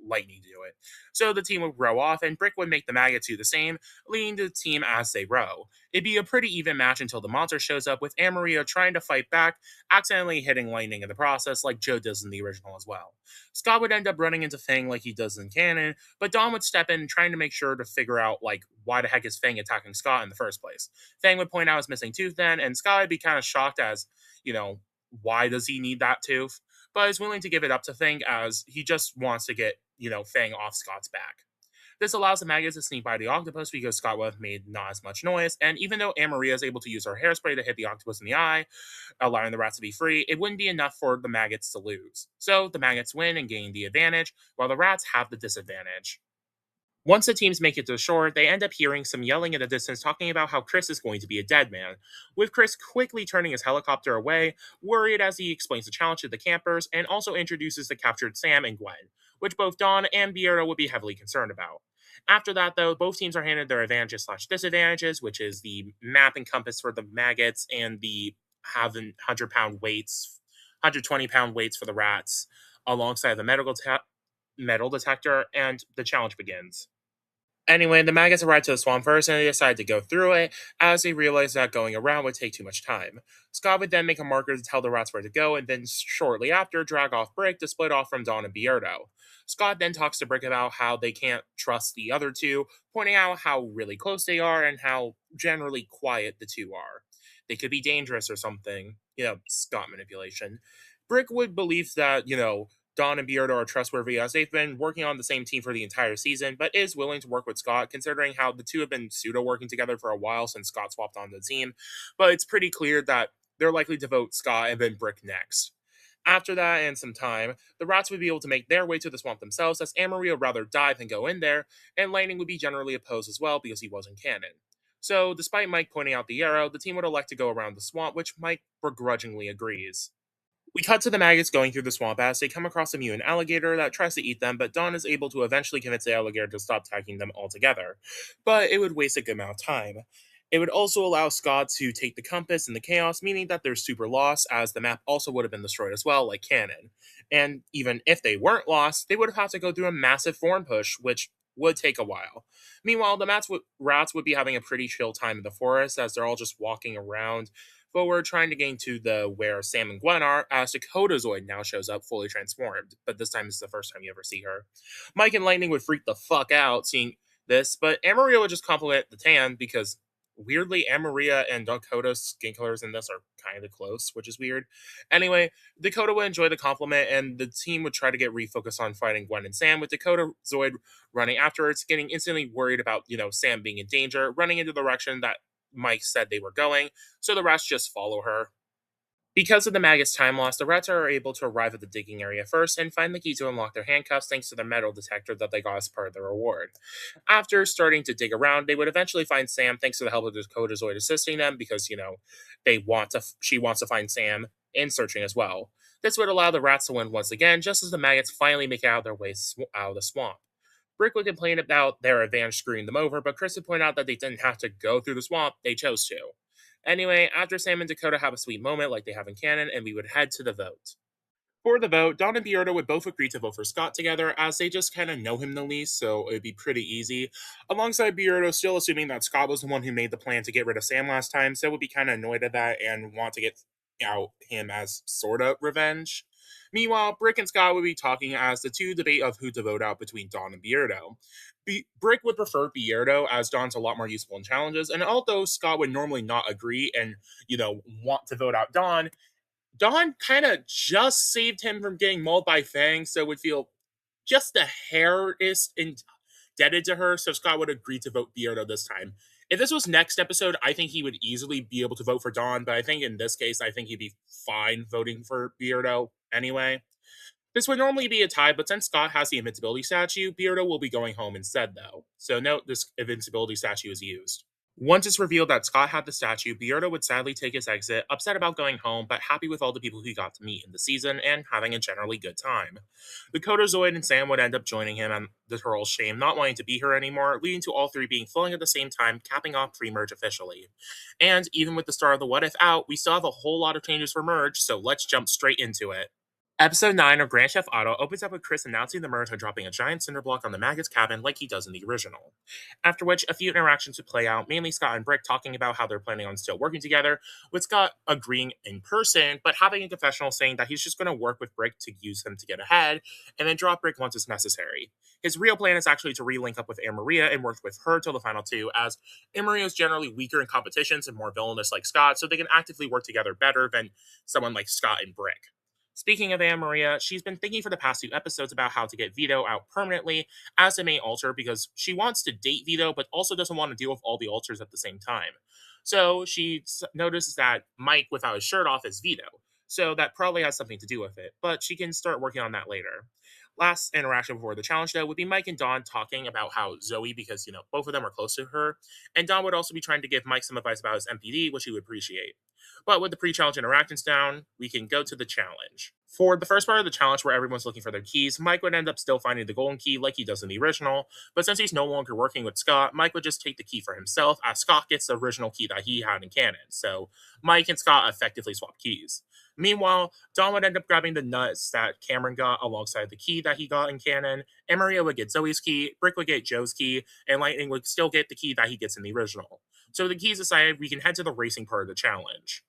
Lightning to do it. So the team would row off, and Brick would make the maggots do the same, leading the team as they row. It'd be a pretty even match until the monster shows up, with Maria trying to fight back, accidentally hitting Lightning in the process, like Joe does in the original as well. Scott would end up running into Fang like he does in canon, but Dawn would step in, trying to make sure to figure out, like, why the heck is Fang attacking Scott in the first place. Fang would point out his missing tooth then, and Scott would be kind of shocked as, why does he need that tooth? But is willing to give it up to Fang as he just wants to get, Fang off Scott's back. This allows the maggots to sneak by the octopus because Scott would have made not as much noise, and even though Maria is able to use her hairspray to hit the octopus in the eye, allowing the rats to be free, it wouldn't be enough for the maggots to lose. So the maggots win and gain the advantage, while the rats have the disadvantage. Once the teams make it to the shore, they end up hearing some yelling in the distance talking about how Chris is going to be a dead man, with Chris quickly turning his helicopter away, worried as he explains the challenge to the campers and also introduces the captured Sam and Gwen, which both Dawn and Beardo would be heavily concerned about. After that, though, both teams are handed their advantages slash disadvantages, which is the map and compass for the maggots and the having 100-pound weights, 120-pound weights for the rats, alongside the metal detector, and the challenge begins. Anyway, the maggots arrive to the swamp first and they decide to go through it as they realize that going around would take too much time. Scott would then make a marker to tell the rats where to go and then shortly after drag off Brick to split off from Dawn and Beardo. Scott then talks to Brick about how they can't trust the other two, pointing out how really close they are and how generally quiet the two are. They could be dangerous or something. Scott manipulation. Brick would believe that, Don and Beardo are trustworthy as they've been working on the same team for the entire season, but is willing to work with Scott considering how the two have been pseudo working together for a while since Scott swapped on the team. But it's pretty clear that they're likely to vote Scott and then Brick next. After that and some time, the rats would be able to make their way to the swamp themselves as Amory would rather die than go in there, and Lightning would be generally opposed as well because he wasn't canon. So, despite Mike pointing out the arrow, the team would elect to go around the swamp, which Mike begrudgingly agrees. We cut to the maggots going through the swamp as they come across a mutant alligator that tries to eat them, but Dawn is able to eventually convince the alligator to stop attacking them altogether. But it would waste a good amount of time. It would also allow Scott to take the compass in the chaos, meaning that they're super lost, as the map also would have been destroyed as well, like Cannon. And even if they weren't lost, they would have had to go through a massive form push, which would take a while. Meanwhile, the rats would be having a pretty chill time in the forest as they're all just walking around, but we're trying to gain to the where Sam and Gwen are, as Dakota Zoid now shows up fully transformed, but this time is the first time you ever see her. Mike and Lightning would freak the fuck out seeing this, but Amaria would just compliment the tan because weirdly Amaria and Dakota's skin colors in this are kind of close, which is weird. Anyway, Dakota would enjoy the compliment and the team would try to get refocused on fighting Gwen and Sam, with Dakota Zoid running afterwards, getting instantly worried about, Sam being in danger, running into the direction that Mike said they were going, so the rats just follow her. Because of the maggot's time loss, the rats are able to arrive at the digging area first and find the key to unlock their handcuffs thanks to the metal detector that they got as part of the reward. After starting to dig around, they would eventually find Sam thanks to the help of the Dakota Zoid assisting them because, she wants to find Sam in searching as well. This would allow the rats to win once again, just as the maggots finally make out their way out of the swamp. Brick would complain about their advantage screwing them over, but Chris would point out that they didn't have to go through the swamp, they chose to. Anyway, after Sam and Dakota have a sweet moment like they have in canon, and we would head to the vote. For the vote, Don and Beardo would both agree to vote for Scott together, as they just kind of know him the least, so it'd be pretty easy. Alongside Beardo still assuming that Scott was the one who made the plan to get rid of Sam last time, so would be kind of annoyed at that and want to get out him as sorta revenge. Meanwhile, Brick and Scott would be talking as the two debate of who to vote out between Don and Beardo. Brick would prefer Beardo as Don's a lot more useful in challenges, and although Scott would normally not agree and, want to vote out Don kind of just saved him from getting mauled by Fang, so would feel just the hair is indebted to her, so Scott would agree to vote Beardo this time. If this was next episode, I think he would easily be able to vote for Don, but I think in this case, I think he'd be fine voting for Beardo anyway. This would normally be a tie, but since Scott has the invincibility statue, Beardo will be going home instead, though. So note this invincibility statue is used. Once it's revealed that Scott had the statue, Beardo would sadly take his exit, upset about going home, but happy with all the people he got to meet in the season and having a generally good time. Dakota Zoid and Sam would end up joining him on the Turtle's shame, not wanting to be here anymore, leading to all three being flowing at the same time, capping off pre-merge officially. And even with the start of the What If out, we still have a whole lot of changes for merge, so let's jump straight into it. Episode 9 of Grand Chef Otto opens up with Chris announcing the merge and dropping a giant cinder block on the maggot's cabin like he does in the original. After which, a few interactions would play out, mainly Scott and Brick talking about how they're planning on still working together, with Scott agreeing in person, but having a confessional saying that he's just going to work with Brick to use him to get ahead, and then drop Brick once it's necessary. His real plan is actually to re-link up with Maria and work with her till the final two, as Maria is generally weaker in competitions and more villainous like Scott, so they can actively work together better than someone like Scott and Brick. Speaking of Anne Maria, she's been thinking for the past few episodes about how to get Vito out permanently as the main altar because she wants to date Vito, but also doesn't want to deal with all the altars at the same time. So she notices that Mike without his shirt off is Vito. So that probably has something to do with it, but she can start working on that later. Last interaction before the challenge, though, would be Mike and Dawn talking about how Zoe, because, both of them are close to her, and Dawn would also be trying to give Mike some advice about his MPD, which he would appreciate. But with the pre challenge interactions down, we can go to the challenge. For the first part of the challenge, where everyone's looking for their keys, Mike would end up still finding the golden key like he does in the original, but since he's no longer working with Scott, Mike would just take the key for himself, as Scott gets the original key that he had in canon. So Mike and Scott effectively swap keys. Meanwhile, Don would end up grabbing the nuts that Cameron got alongside the key that he got in canon, and Maria would get Zoe's key, Brick would get Joe's key, and Lightning would still get the key that he gets in the original. So the keys aside, we can head to the racing part of the challenge.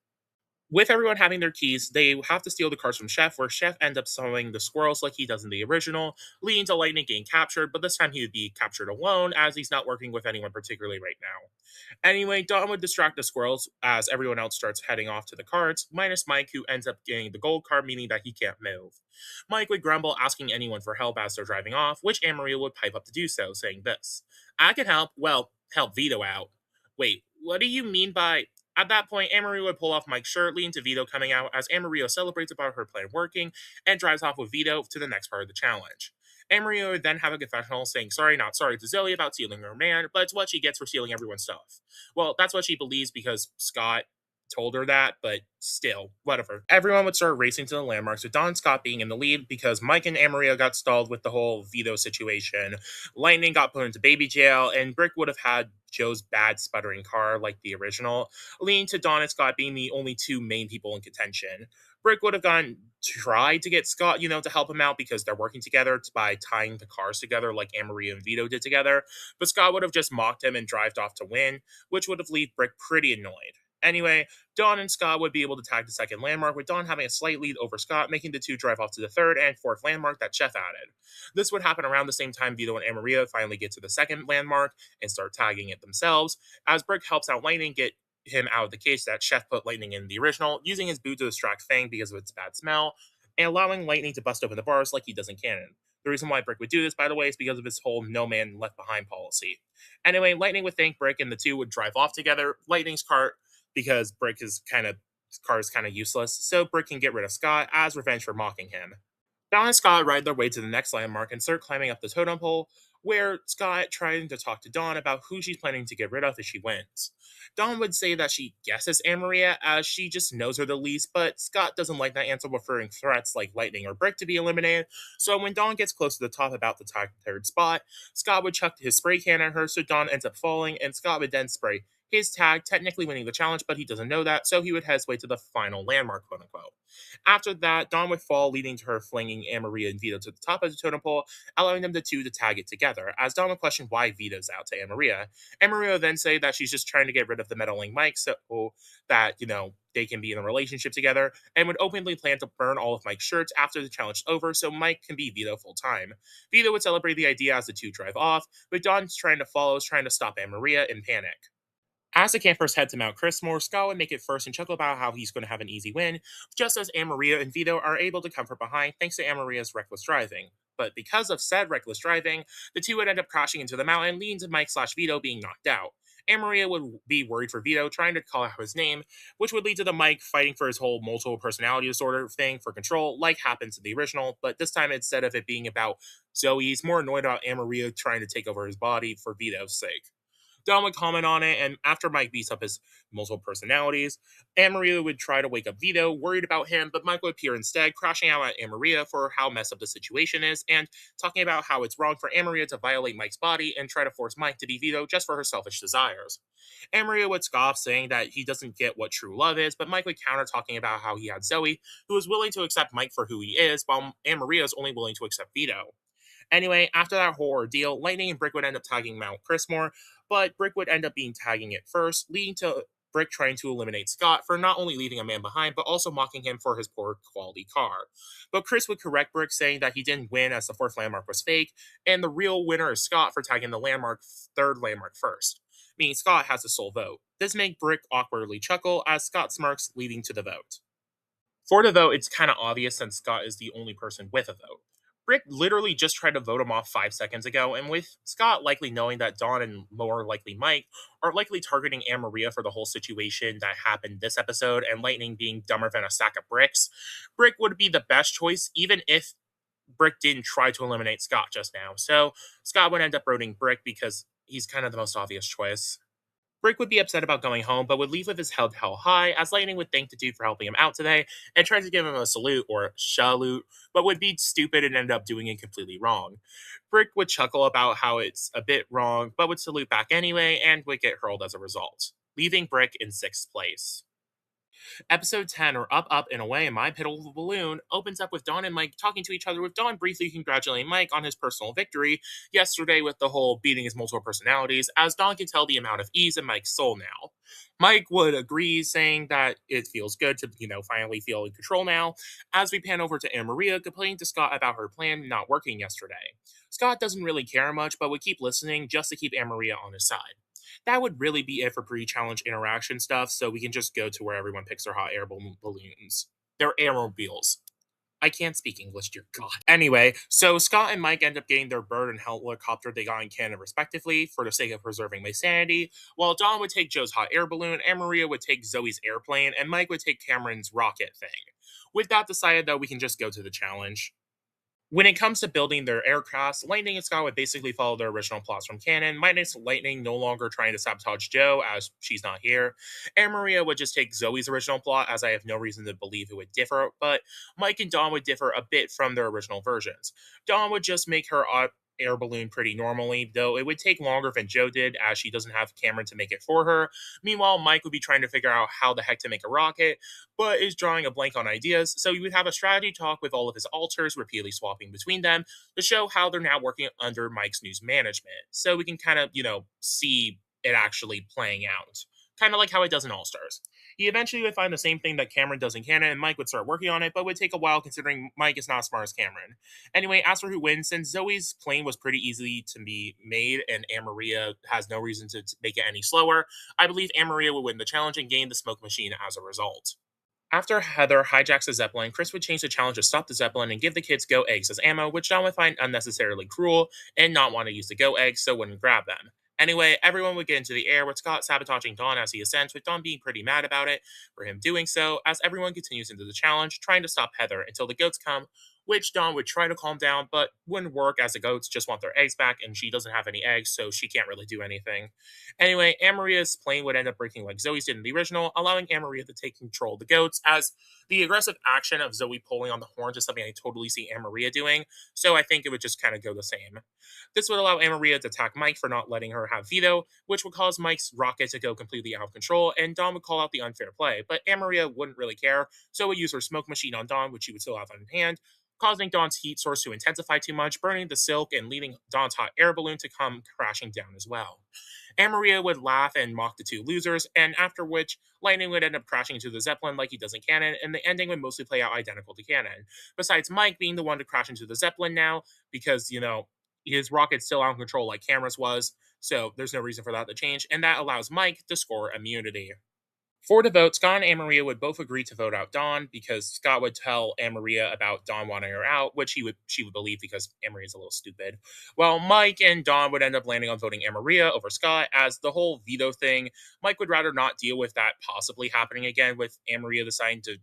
With everyone having their keys, they have to steal the cars from Chef, where Chef ends up summoning the squirrels like he does in the original, leading to Lightning getting captured, but this time he would be captured alone as he's not working with anyone particularly right now. Anyway, Dawn would distract the squirrels as everyone else starts heading off to the cards, minus Mike, who ends up getting the gold card, meaning that he can't move. Mike would grumble, asking anyone for help as they're driving off, which Amaria would pipe up to do so, saying this: I can help, well, help Vito out. Wait, what do you mean by. At that point, Amaria would pull off Mike's shirt, leading to Vito coming out as Amaria celebrates about her plan working and drives off with Vito to the next part of the challenge. Amaria would then have a confessional saying sorry, not sorry to Zoe about stealing her man, but it's what she gets for stealing everyone's stuff. Well, that's what she believes because Scott told her that, but still, whatever. Everyone would start racing to the landmarks, with Don Scott being in the lead because Mike and Amaria got stalled with the whole Vito situation. Lightning got put into baby jail, and Brick would have had Joe's bad sputtering car like the original, leading to Don and Scott being the only two main people in contention. Brick would have tried to get Scott, to help him out because they're working together by tying the cars together like Amaria and Vito did together, but Scott would have just mocked him and drived off to win, which would have left Brick pretty annoyed. Anyway, Dawn and Scott would be able to tag the second landmark, with Dawn having a slight lead over Scott, making the two drive off to the third and fourth landmark that Chef added. This would happen around the same time Vito and Amaria finally get to the second landmark and start tagging it themselves, as Brick helps out Lightning get him out of the case that Chef put Lightning in the original, using his boot to distract Fang because of its bad smell, and allowing Lightning to bust open the bars like he does in canon. The reason why Brick would do this, by the way, is because of his whole no man left behind policy. Anyway, Lightning would thank Brick and the two would drive off together. Lightning's cart, because Brick is car is kind of useless, so Brick can get rid of Scott as revenge for mocking him. Dawn and Scott ride their way to the next landmark and start climbing up the totem pole, where Scott trying to talk to Dawn about who she's planning to get rid of if she wins. Dawn would say that she guesses Amaria as she just knows her the least, but Scott doesn't like that answer, preferring threats like Lightning or Brick to be eliminated. So when Dawn gets close to the top about the third spot, Scott would chuck his spray can at her, so Dawn ends up falling, and Scott would then spray his tag, technically winning the challenge, but he doesn't know that, so he would head his way to the final landmark, quote unquote. After that, Dawn would fall, leading to her flinging Amaria and Vito to the top of the totem pole, allowing them the two to tag it together. As Dawn would question why Vito's out to Amaria, Amaria would then say that she's just trying to get rid of the meddling Mike so that, they can be in a relationship together, and would openly plan to burn all of Mike's shirts after the challenge is over so Mike can be Vito full time. Vito would celebrate the idea as the two drive off, but Dawn's trying to follow is trying to stop Amaria in panic. As the campers head to Mount Chrismore, Scott would make it first and chuckle about how he's going to have an easy win, just as Amaria and Vito are able to come from behind thanks to Amaria's reckless driving. But because of said reckless driving, the two would end up crashing into the mountain, leading to Mike slash Vito being knocked out. Amaria would be worried for Vito, trying to call out his name, which would lead to the Mike fighting for his whole multiple personality disorder thing for control, like happens in the original, but this time instead of it being about Zoe, he's more annoyed about Amaria trying to take over his body for Vito's sake. Don would comment on it, and after Mike beats up his multiple personalities, Amaria would try to wake up Vito, worried about him, but Mike would appear instead, crashing out at Amaria for how messed up the situation is, and talking about how it's wrong for Amaria to violate Mike's body and try to force Mike to be Vito just for her selfish desires. Amaria would scoff, saying that he doesn't get what true love is, but Mike would counter, talking about how he had Zoe, who was willing to accept Mike for who he is, while Amaria is only willing to accept Vito. Anyway, after that whole ordeal, Lightning and Brick would end up tagging Mount Chrismore, but Brick would end up being tagging it first, leading to Brick trying to eliminate Scott for not only leaving a man behind, but also mocking him for his poor quality car. But Chris would correct Brick, saying that he didn't win as the fourth landmark was fake, and the real winner is Scott for tagging the third landmark first, meaning Scott has the sole vote. This made Brick awkwardly chuckle as Scott smirks, leading to the vote. For the vote, it's kind of obvious since Scott is the only person with a vote. Brick literally just tried to vote him off 5 seconds ago, and with Scott likely knowing that Dawn and more likely Mike are likely targeting Maria for the whole situation that happened this episode, and Lightning being dumber than a sack of bricks, Brick would be the best choice, even if Brick didn't try to eliminate Scott just now. So Scott would end up voting Brick because he's kind of the most obvious choice. Brick would be upset about going home, but would leave with his head held high, as Lightning would thank the dude for helping him out today and try to give him a salute or salute, but would be stupid and end up doing it completely wrong. Brick would chuckle about how it's a bit wrong, but would salute back anyway and would get hurled as a result, leaving Brick in sixth place. Episode 10, or Up, Up, and Away in My Pitiful Balloon, opens up with Dawn and Mike talking to each other, with Dawn briefly congratulating Mike on his personal victory yesterday with the whole beating his multiple personalities, as Dawn can tell the amount of ease in Mike's soul now. Mike would agree, saying that it feels good to, finally feel in control now, as we pan over to Anna Maria complaining to Scott about her plan not working yesterday. Scott doesn't really care much, but would keep listening just to keep Anna Maria on his side. That would really be it for pre-challenge interaction stuff, so we can just go to where everyone picks their hot air balloons. Their aeromobiles. I can't speak English, dear God. Anyway, so Scott and Mike end up getting their bird and helicopter they got in Canada respectively for the sake of preserving my sanity, while Dawn would take Joe's hot air balloon, and Maria would take Zoe's airplane, and Mike would take Cameron's rocket thing. With that decided, though, we can just go to the challenge. When it comes to building their aircrafts, Lightning and Scott would basically follow their original plots from canon, minus Lightning no longer trying to sabotage Joe as she's not here. And Maria would just take Zoe's original plot, as I have no reason to believe it would differ, but Mike and Dawn would differ a bit from their original versions. Dawn would just make her air balloon pretty normally, though it would take longer than Joe did, as she doesn't have Cameron to make it for her. Meanwhile, Mike would be trying to figure out how the heck to make a rocket, but is drawing a blank on ideas, so he would have a strategy talk with all of his alters, repeatedly swapping between them to show how they're now working under Mike's news management. So we can kind of, see it actually playing out. Kind of like how it does in All Stars. He eventually would find the same thing that Cameron does in Canada, and Mike would start working on it, but would take a while considering Mike is not as smart as Cameron. Anyway, as for who wins, since Zoe's plane was pretty easy to be made and Amaria has no reason to make it any slower, I believe Amaria would win the challenge and gain the smoke machine as a result. After Heather hijacks the Zeppelin, Chris would change the challenge to stop the Zeppelin and give the kids Go eggs as ammo, which John would find unnecessarily cruel and not want to use the Go eggs, so wouldn't grab them. Anyway, everyone would get into the air with Scott sabotaging Dawn as he ascends, with Dawn being pretty mad about it for him doing so, as everyone continues into the challenge, trying to stop Heather until the goats come, which Dawn would try to calm down, but wouldn't work as the goats just want their eggs back and she doesn't have any eggs, so she can't really do anything. Anyway, Amaria's plane would end up breaking like Zoe's did in the original, allowing Amaria to take control of the goats, as the aggressive action of Zoe pulling on the horns is something I totally see Amaria doing, so I think it would just kind of go the same. This would allow Amaria to attack Mike for not letting her have veto, which would cause Mike's rocket to go completely out of control, and Dawn would call out the unfair play, but Amaria wouldn't really care, so would use her smoke machine on Dawn, which she would still have on hand, causing Dawn's heat source to intensify too much, burning the silk and leaving Dawn's hot air balloon to come crashing down as well. Amaria would laugh and mock the two losers, and after which, Lightning would end up crashing into the Zeppelin like he does in canon, and the ending would mostly play out identical to canon. Besides Mike being the one to crash into the Zeppelin now, because, his rocket's still out of control like Cameron's was, so there's no reason for that to change, and that allows Mike to score immunity. For the vote, Scott and Amaria would both agree to vote out Dawn, because Scott would tell Amaria about Dawn wanting her out, which she would believe because Amaria's a little stupid. While Mike and Dawn would end up landing on voting Amaria over Scott, as the whole veto thing, Mike would rather not deal with that possibly happening again, with Amaria deciding to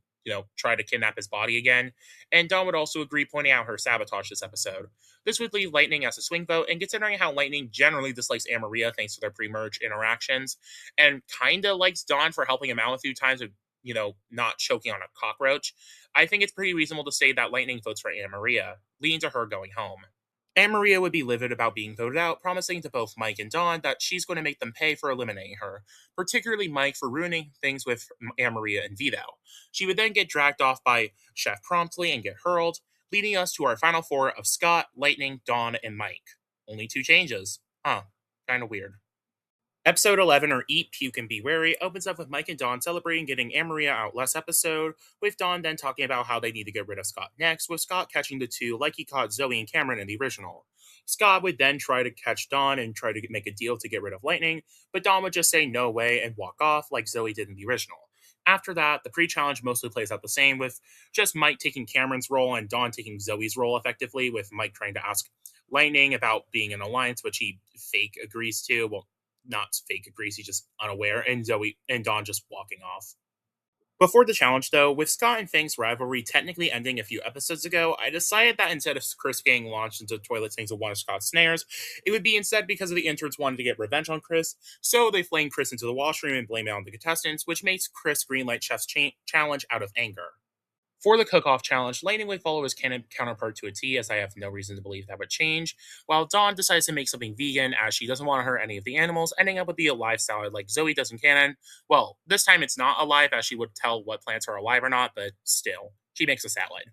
try to kidnap his body again. And Dawn would also agree, pointing out her sabotage this episode. This would leave Lightning as a swing vote, and considering how Lightning generally dislikes Amaria thanks to their pre-merge interactions, and kinda likes Dawn for helping him out a few times with, not choking on a cockroach, I think it's pretty reasonable to say that Lightning votes for Amaria, leading to her going home. Anne Maria would be livid about being voted out, promising to both Mike and Dawn that she's going to make them pay for eliminating her, particularly Mike for ruining things with Anne Maria and Vito. She would then get dragged off by Chef promptly and get hurled, leading us to our final four of Scott, Lightning, Dawn, and Mike. Only two changes. Huh. Kinda weird. Episode 11, or Eat, Puke, and Be Wary, opens up with Mike and Dawn celebrating getting Amaria out last episode, with Dawn then talking about how they need to get rid of Scott next, with Scott catching the two like he caught Zoe and Cameron in the original. Scott would then try to catch Dawn and try to make a deal to get rid of Lightning, but Dawn would just say no way and walk off like Zoe did in the original. After that, the pre-challenge mostly plays out the same, with just Mike taking Cameron's role and Dawn taking Zoe's role effectively, with Mike trying to ask Lightning about being in an alliance, which he fake agrees to. Well, not fake agrees, he's just unaware, and Zoe and Dawn just walking off. Before the challenge, though, with Scott and Fang's rivalry technically ending a few episodes ago, I decided that instead of Chris getting launched into toilet sinks with one of Scott's snares, it would be instead because of the interns wanted to get revenge on Chris, so they flamed Chris into the washroom and blame it on the contestants, which makes Chris greenlight Chef's challenge out of anger. For the cook-off challenge, Lightning would follow his canon counterpart to a T, as I have no reason to believe that would change, while Dawn decides to make something vegan as she doesn't want to hurt any of the animals, ending up with the alive salad like Zoe does in canon. Well, this time it's not alive, as she would tell what plants are alive or not, but still, she makes a salad.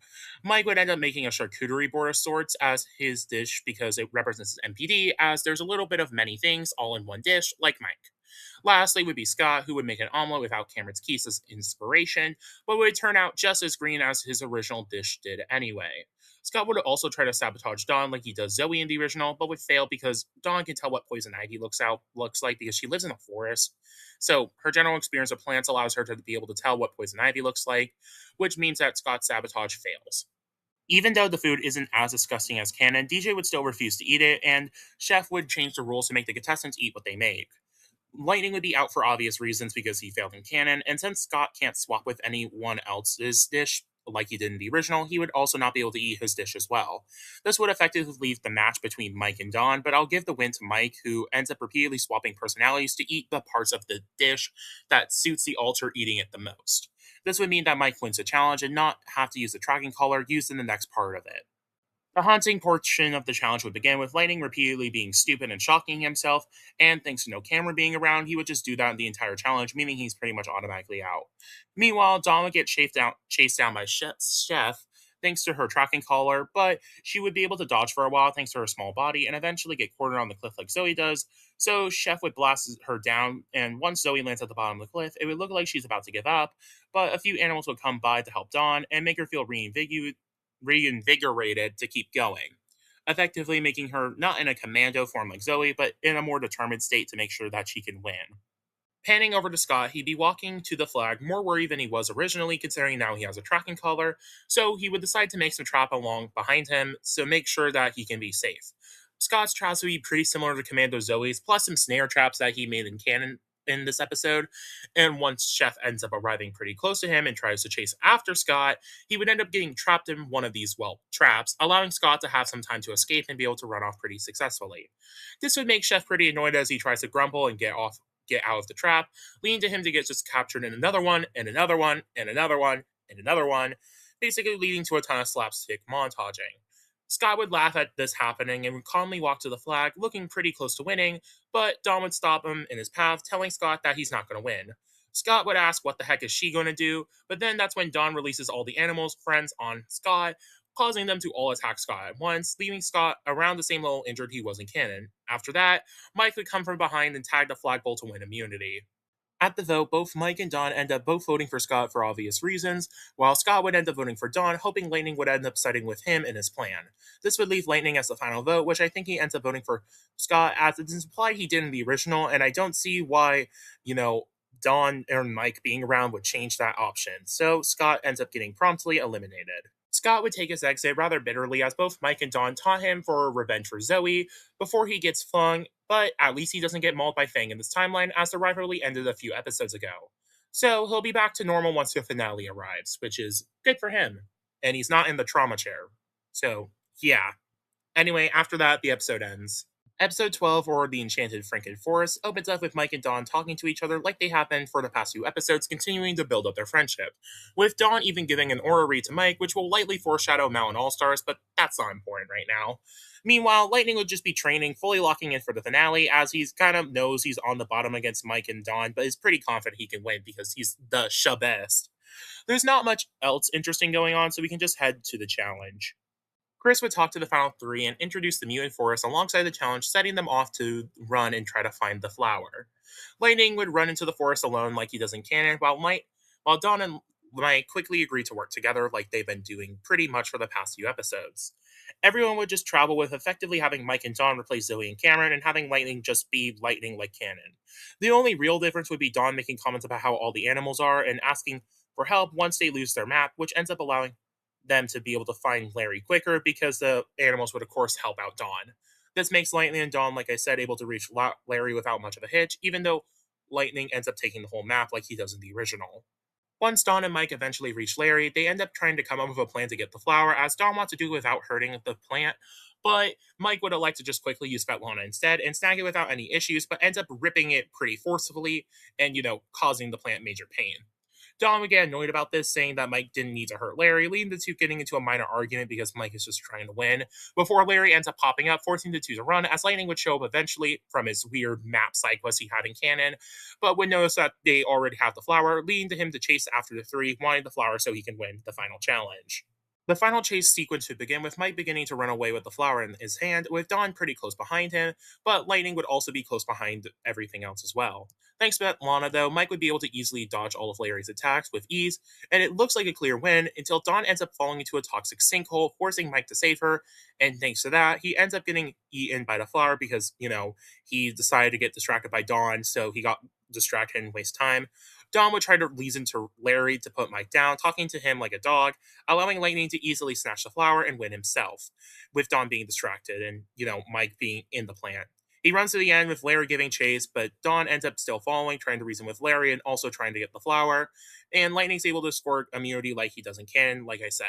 Mike would end up making a charcuterie board of sorts as his dish because it represents his MPD, as there's a little bit of many things all in one dish, like Mike. Lastly would be Scott, who would make an omelet without Cameron's keys as inspiration, but would turn out just as green as his original dish did anyway. Scott would also try to sabotage Dawn like he does Zoe in the original, but would fail because Dawn can tell what poison ivy looks like because she lives in a forest. So her general experience of plants allows her to be able to tell what poison ivy looks like, which means that Scott's sabotage fails. Even though the food isn't as disgusting as canon, DJ would still refuse to eat it, and Chef would change the rules to make the contestants eat what they make. Lightning would be out for obvious reasons because he failed in canon, and since Scott can't swap with anyone else's dish like he did in the original, he would also not be able to eat his dish as well. This would effectively leave the match between Mike and Don, but I'll give the win to Mike, who ends up repeatedly swapping personalities to eat the parts of the dish that suits the alter eating it the most. This would mean that Mike wins the challenge and not have to use the tracking collar used in the next part of it. The haunting portion of the challenge would begin with Lightning repeatedly being stupid and shocking himself, and thanks to no camera being around, he would just do that the entire challenge, meaning he's pretty much automatically out. Meanwhile, Dawn would get chased down by Chef thanks to her tracking collar, but she would be able to dodge for a while thanks to her small body and eventually get cornered on the cliff like Zoe does. So Chef would blast her down, and once Zoe lands at the bottom of the cliff, it would look like she's about to give up, but a few animals would come by to help Dawn and make her feel reinvigorated to keep going, effectively making her not in a commando form like Zoe, but in a more determined state to make sure that she can win. Panning over to Scott, he'd be walking to the flag, more worried than he was originally, considering now he has a tracking collar, so he would decide to make some trap along behind him to make sure that he can be safe. Scott's traps would be pretty similar to Commando Zoe's, plus some snare traps that he made in canon in this episode. And once Chef ends up arriving pretty close to him and tries to chase after Scott, he would end up getting trapped in one of these, well, traps, allowing Scott to have some time to escape and be able to run off pretty successfully. This would make Chef pretty annoyed as he tries to grumble and get out of the trap, leading to him to get just captured in another one, and another one, and another one, and another one, basically leading to a ton of slapstick montaging. Scott would laugh at this happening and would calmly walk to the flag, looking pretty close to winning, but Dom would stop him in his path, telling Scott that he's not going to win. Scott would ask what the heck is she going to do, but then that's when Don releases all the animals' friends on Scott, causing them to all attack Scott at once, leaving Scott around the same level injured he was in canon. After that, Mike would come from behind and tag the flagpole to win immunity. At the vote, both Mike and Don end up both voting for Scott for obvious reasons, while Scott would end up voting for Don, hoping Lightning would end up siding with him in his plan. This would leave Lightning as the final vote, which I think he ends up voting for Scott, as it's implied he did in the original, and I don't see why, Don and Mike being around would change that option. So Scott ends up getting promptly eliminated. Scott would take his exit rather bitterly as both Mike and Don taunt him for revenge for Zoe before he gets flung, but at least he doesn't get mauled by Fang in this timeline as the rivalry ended a few episodes ago. So he'll be back to normal once the finale arrives, which is good for him. And he's not in the trauma chair. So, yeah. Anyway, after that, the episode ends. Episode 12, or The Enchanted Franken Forest, opens up with Mike and Dawn talking to each other like they have been for the past few episodes, continuing to build up their friendship. With Dawn even giving an aura read to Mike, which will lightly foreshadow Mountain All-Stars, but that's not important right now. Meanwhile, Lightning would just be training, fully locking in for the finale, as he's kind of knows he's on the bottom against Mike and Dawn, but is pretty confident he can win because he's the best. There's not much else interesting going on, so we can just head to the challenge. Chris would talk to the final three and introduce the mutant forest alongside the challenge, setting them off to run and try to find the flower. Lightning would run into the forest alone like he does in canon, while Dawn and Mike quickly agree to work together like they've been doing pretty much for the past few episodes. Everyone would just travel with effectively having Mike and Dawn replace Zoe and Cameron and having Lightning just be Lightning like canon. The only real difference would be Dawn making comments about how all the animals are and asking for help once they lose their map, which ends up allowing them to be able to find Larry quicker because the animals would, of course, help out Dawn. This makes Lightning and Dawn, like I said, able to reach Larry without much of a hitch, even though Lightning ends up taking the whole map like he does in the original. Once Dawn and Mike eventually reach Larry, they end up trying to come up with a plan to get the flower, as Dawn wants to do it without hurting the plant. But Mike would have liked to just quickly use Svetlana instead and snag it without any issues, but ends up ripping it pretty forcefully and, causing the plant major pain. Dawn would get annoyed about this, saying that Mike didn't need to hurt Larry, leading the two getting into a minor argument because Mike is just trying to win, before Larry ends up popping up, forcing the two to run, as Lightning would show up eventually from his weird map side quest he had in canon, but would notice that they already have the flower, leading to him to chase after the three, wanting the flower so he can win the final challenge. The final chase sequence would begin with Mike beginning to run away with the flower in his hand, with Dawn pretty close behind him, but Lightning would also be close behind everything else as well. Thanks to Lana, though, Mike would be able to easily dodge all of Larry's attacks with ease, and it looks like a clear win until Dawn ends up falling into a toxic sinkhole, forcing Mike to save her. And thanks to that, he ends up getting eaten by the flower because, he decided to get distracted by Dawn, so he got distracted and waste time. Dawn would try to reason to Larry to put Mike down, talking to him like a dog, allowing Lightning to easily snatch the flower and win himself, with Dawn being distracted and, Mike being in the plant. He runs to the end with Larry giving chase, but Dawn ends up still following, trying to reason with Larry and also trying to get the flower. And Lightning's able to score immunity like he does in canon, like I said.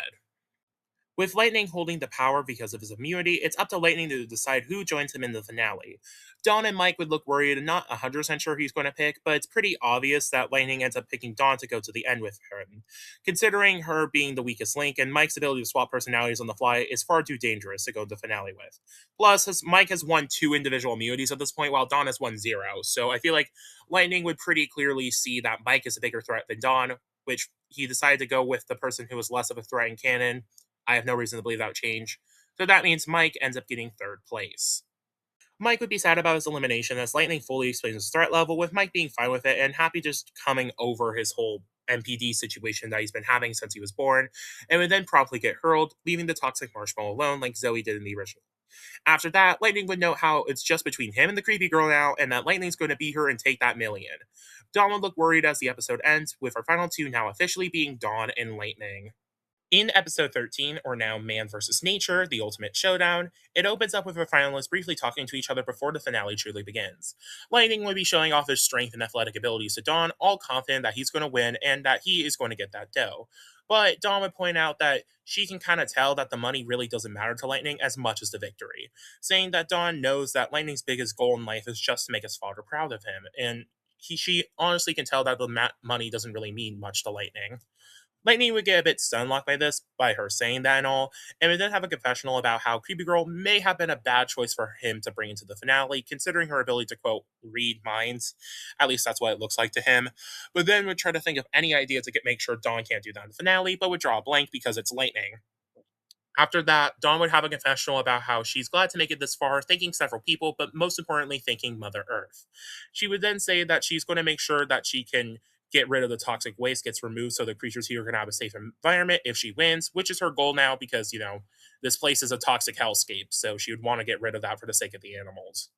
With Lightning holding the power because of his immunity, it's up to Lightning to decide who joins him in the finale. Dawn and Mike would look worried and not 100% sure who he's going to pick, but it's pretty obvious that Lightning ends up picking Dawn to go to the end with him. Considering her being the weakest link and Mike's ability to swap personalities on the fly is far too dangerous to go to the finale with. Plus, Mike has won two individual immunities at this point, while Dawn has won zero, so I feel like Lightning would pretty clearly see that Mike is a bigger threat than Dawn, which he decided to go with the person who was less of a threat in canon. I have no reason to believe that would change. So that means Mike ends up getting third place. Mike would be sad about his elimination as Lightning fully explains his threat level, with Mike being fine with it and happy just coming over his whole MPD situation that he's been having since he was born, and would then promptly get hurled, leaving the toxic marshmallow alone like Zoe did in the original. After that, Lightning would note how it's just between him and the creepy girl now, and that Lightning's going to be her and take that million. Dawn would look worried as the episode ends, with our final two now officially being Dawn and Lightning. In episode 13, or now Man vs. Nature, the ultimate showdown, it opens up with our finalists briefly talking to each other before the finale truly begins. Lightning would be showing off his strength and athletic abilities to Dawn, all confident that he's going to win and that he is going to get that dough. But Dawn would point out that she can kind of tell that the money really doesn't matter to Lightning as much as the victory, saying that Dawn knows that Lightning's biggest goal in life is just to make his father proud of him, and she honestly can tell that the money doesn't really mean much to Lightning. Lightning would get a bit stunlocked by this, by her saying that and all, and would then have a confessional about how Creepy Girl may have been a bad choice for him to bring into the finale, considering her ability to, quote, read minds. At least that's what it looks like to him. But then would try to think of any idea to make sure Dawn can't do that in the finale, but would draw a blank because it's Lightning. After that, Dawn would have a confessional about how she's glad to make it this far, thanking several people, but most importantly, thanking Mother Earth. She would then say that she's going to make sure that she can get rid of the toxic waste gets removed so the creatures here can have a safe environment if she wins, which is her goal now because, this place is a toxic hellscape, so she would want to get rid of that for the sake of the animals.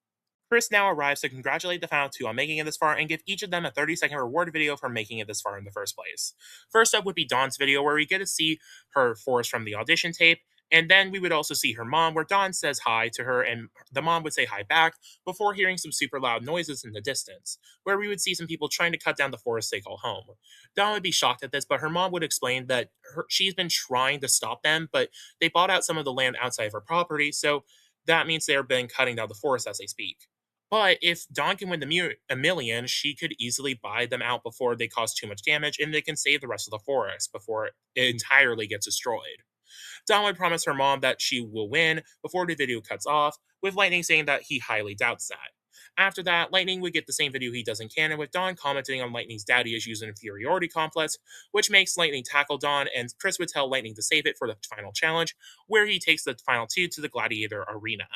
Chris now arrives to congratulate the final two on making it this far and give each of them a 30-second reward video for making it this far in the first place. First up would be Dawn's video, where we get to see her forest from the audition tape, and then we would also see her mom, where Dawn says hi to her, and the mom would say hi back before hearing some super loud noises in the distance, where we would see some people trying to cut down the forest they call home. Dawn would be shocked at this, but her mom would explain that she's been trying to stop them, but they bought out some of the land outside of her property, so that means they've been cutting down the forest as they speak. But if Dawn can win a million, she could easily buy them out before they cause too much damage, and they can save the rest of the forest before it entirely gets destroyed. Dawn would promise her mom that she will win before the video cuts off, with Lightning saying that he highly doubts that. After that, Lightning would get the same video he does in canon, with Dawn commenting on Lightning's daddy issues and inferiority complex, which makes Lightning tackle Dawn, and Chris would tell Lightning to save it for the final challenge, where he takes the final two to the Gladiator Arena.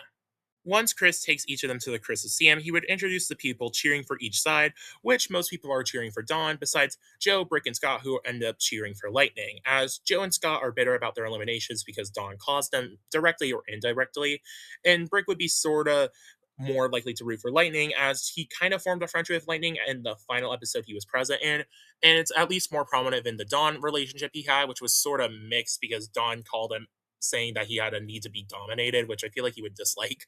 Once Chris takes each of them to the Christmas he would introduce the people cheering for each side, which most people are cheering for Dawn, besides Joe, Brick, and Scott, who end up cheering for Lightning, as Joe and Scott are bitter about their eliminations because Dawn caused them, directly or indirectly, and Brick would be sorta more likely to root for Lightning, as he kind of formed a friendship with Lightning in the final episode he was present in, and it's at least more prominent in the Dawn relationship he had, which was sort of mixed because Dawn called him saying that he had a need to be dominated, which I feel like he would dislike.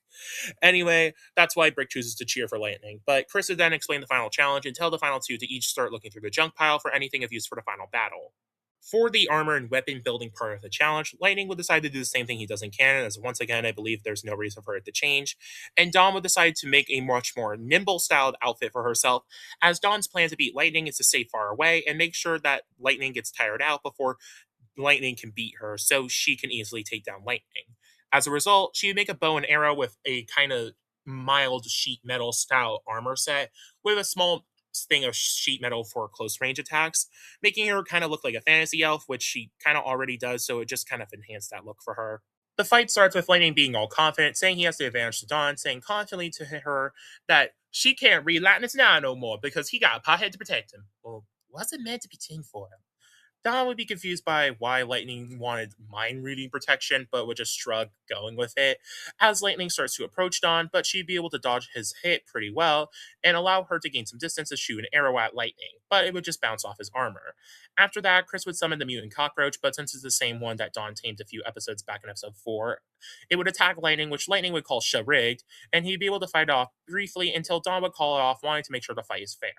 Anyway, that's why Brick chooses to cheer for Lightning. But Chris would then explain the final challenge and tell the final two to each start looking through the junk pile for anything of use for the final battle. For the armor and weapon building part of the challenge, Lightning would decide to do the same thing he does in canon, as once again, I believe there's no reason for it to change. And Dawn would decide to make a much more nimble styled outfit for herself, as Dawn's plan to beat Lightning is to stay far away and make sure that Lightning gets tired out before Lightning can beat her, so she can easily take down Lightning. As a result, she would make a bow and arrow with a kind of mild sheet metal style armor set with a small thing of sheet metal for close range attacks, making her kind of look like a fantasy elf, which she kind of already does, so it just kind of enhanced that look for her. The fight starts with Lightning being all confident, saying he has the advantage to Dawn, saying confidently to her that she can't read Latinus now no more because he got a pothead to protect him. Well, what's it meant to pretend for? Don would be confused by why Lightning wanted mind reading protection, but would just shrug, going with it. As Lightning starts to approach Dawn, but she'd be able to dodge his hit pretty well and allow her to gain some distance to shoot an arrow at Lightning, but it would just bounce off his armor. After that, Chris would summon the mutant cockroach, but since it's the same one that Dawn tamed a few episodes back in episode 4, it would attack Lightning, which Lightning would call rigged, and he'd be able to fight off briefly until Dawn would call it off, wanting to make sure the fight is fair.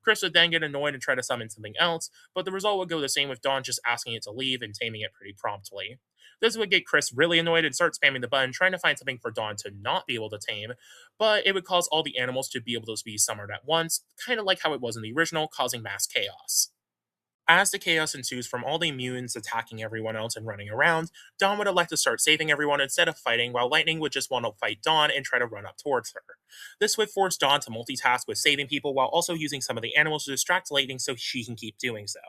Chris would then get annoyed and try to summon something else, but the result would go the same with Dawn just asking it to leave and taming it pretty promptly. This would get Chris really annoyed and start spamming the button, trying to find something for Dawn to not be able to tame, but it would cause all the animals to be able to be summoned at once, kind of like how it was in the original, causing mass chaos. As the chaos ensues from all the mutants attacking everyone else and running around, Dawn would elect to start saving everyone instead of fighting, while Lightning would just want to fight Dawn and try to run up towards her. This would force Dawn to multitask with saving people while also using some of the animals to distract Lightning so she can keep doing so.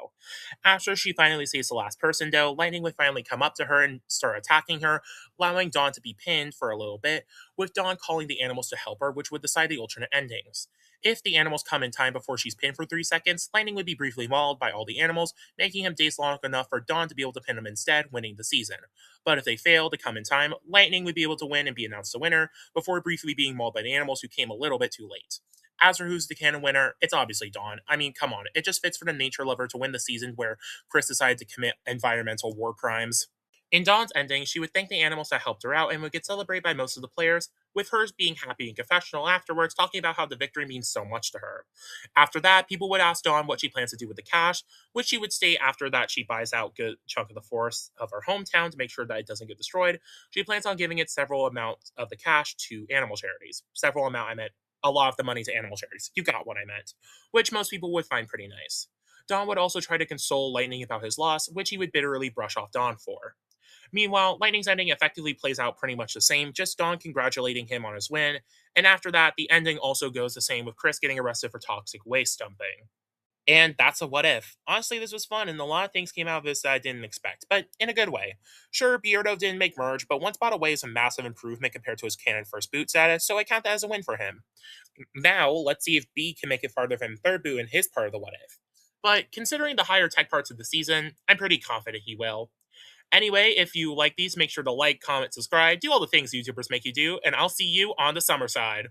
After she finally saves the last person, though, Lightning would finally come up to her and start attacking her, allowing Dawn to be pinned for a little bit, with Dawn calling the animals to help her, which would decide the alternate endings. If the animals come in time before she's pinned for 3 seconds, Lightning would be briefly mauled by all the animals, making him dazed long enough for Dawn to be able to pin him instead, winning the season. But if they fail to come in time, Lightning would be able to win and be announced the winner, before briefly being mauled by the animals who came a little bit too late. As for who's the canon winner, it's obviously Dawn. I mean, come on, it just fits for the nature lover to win the season where Chris decided to commit environmental war crimes. In Dawn's ending, she would thank the animals that helped her out and would get celebrated by most of the players, with hers being happy and confessional afterwards, talking about how the victory means so much to her. After that, people would ask Dawn what she plans to do with the cash, which she would state after that she buys out a good chunk of the forest of her hometown to make sure that it doesn't get destroyed. She plans on giving it several amounts of the cash to animal charities. Several amount, I meant a lot of the money to animal charities. You got what I meant, which most people would find pretty nice. Dawn would also try to console Lightning about his loss, which he would bitterly brush off Dawn for. Meanwhile, Lightning's ending effectively plays out pretty much the same, just Dawn congratulating him on his win, and after that, the ending also goes the same with Chris getting arrested for toxic waste dumping. And that's a what if. Honestly, this was fun, and a lot of things came out of this that I didn't expect, but in a good way. Sure, Beardo didn't make merge, but Once Bought Away is a massive improvement compared to his canon first boot status, so I count that as a win for him. Now, let's see if B can make it farther than third boot in his part of the what if. But considering the higher tech parts of the season, I'm pretty confident he will. Anyway, if you like these, make sure to like, comment, subscribe, do all the things YouTubers make you do, and I'll see you on the summer side.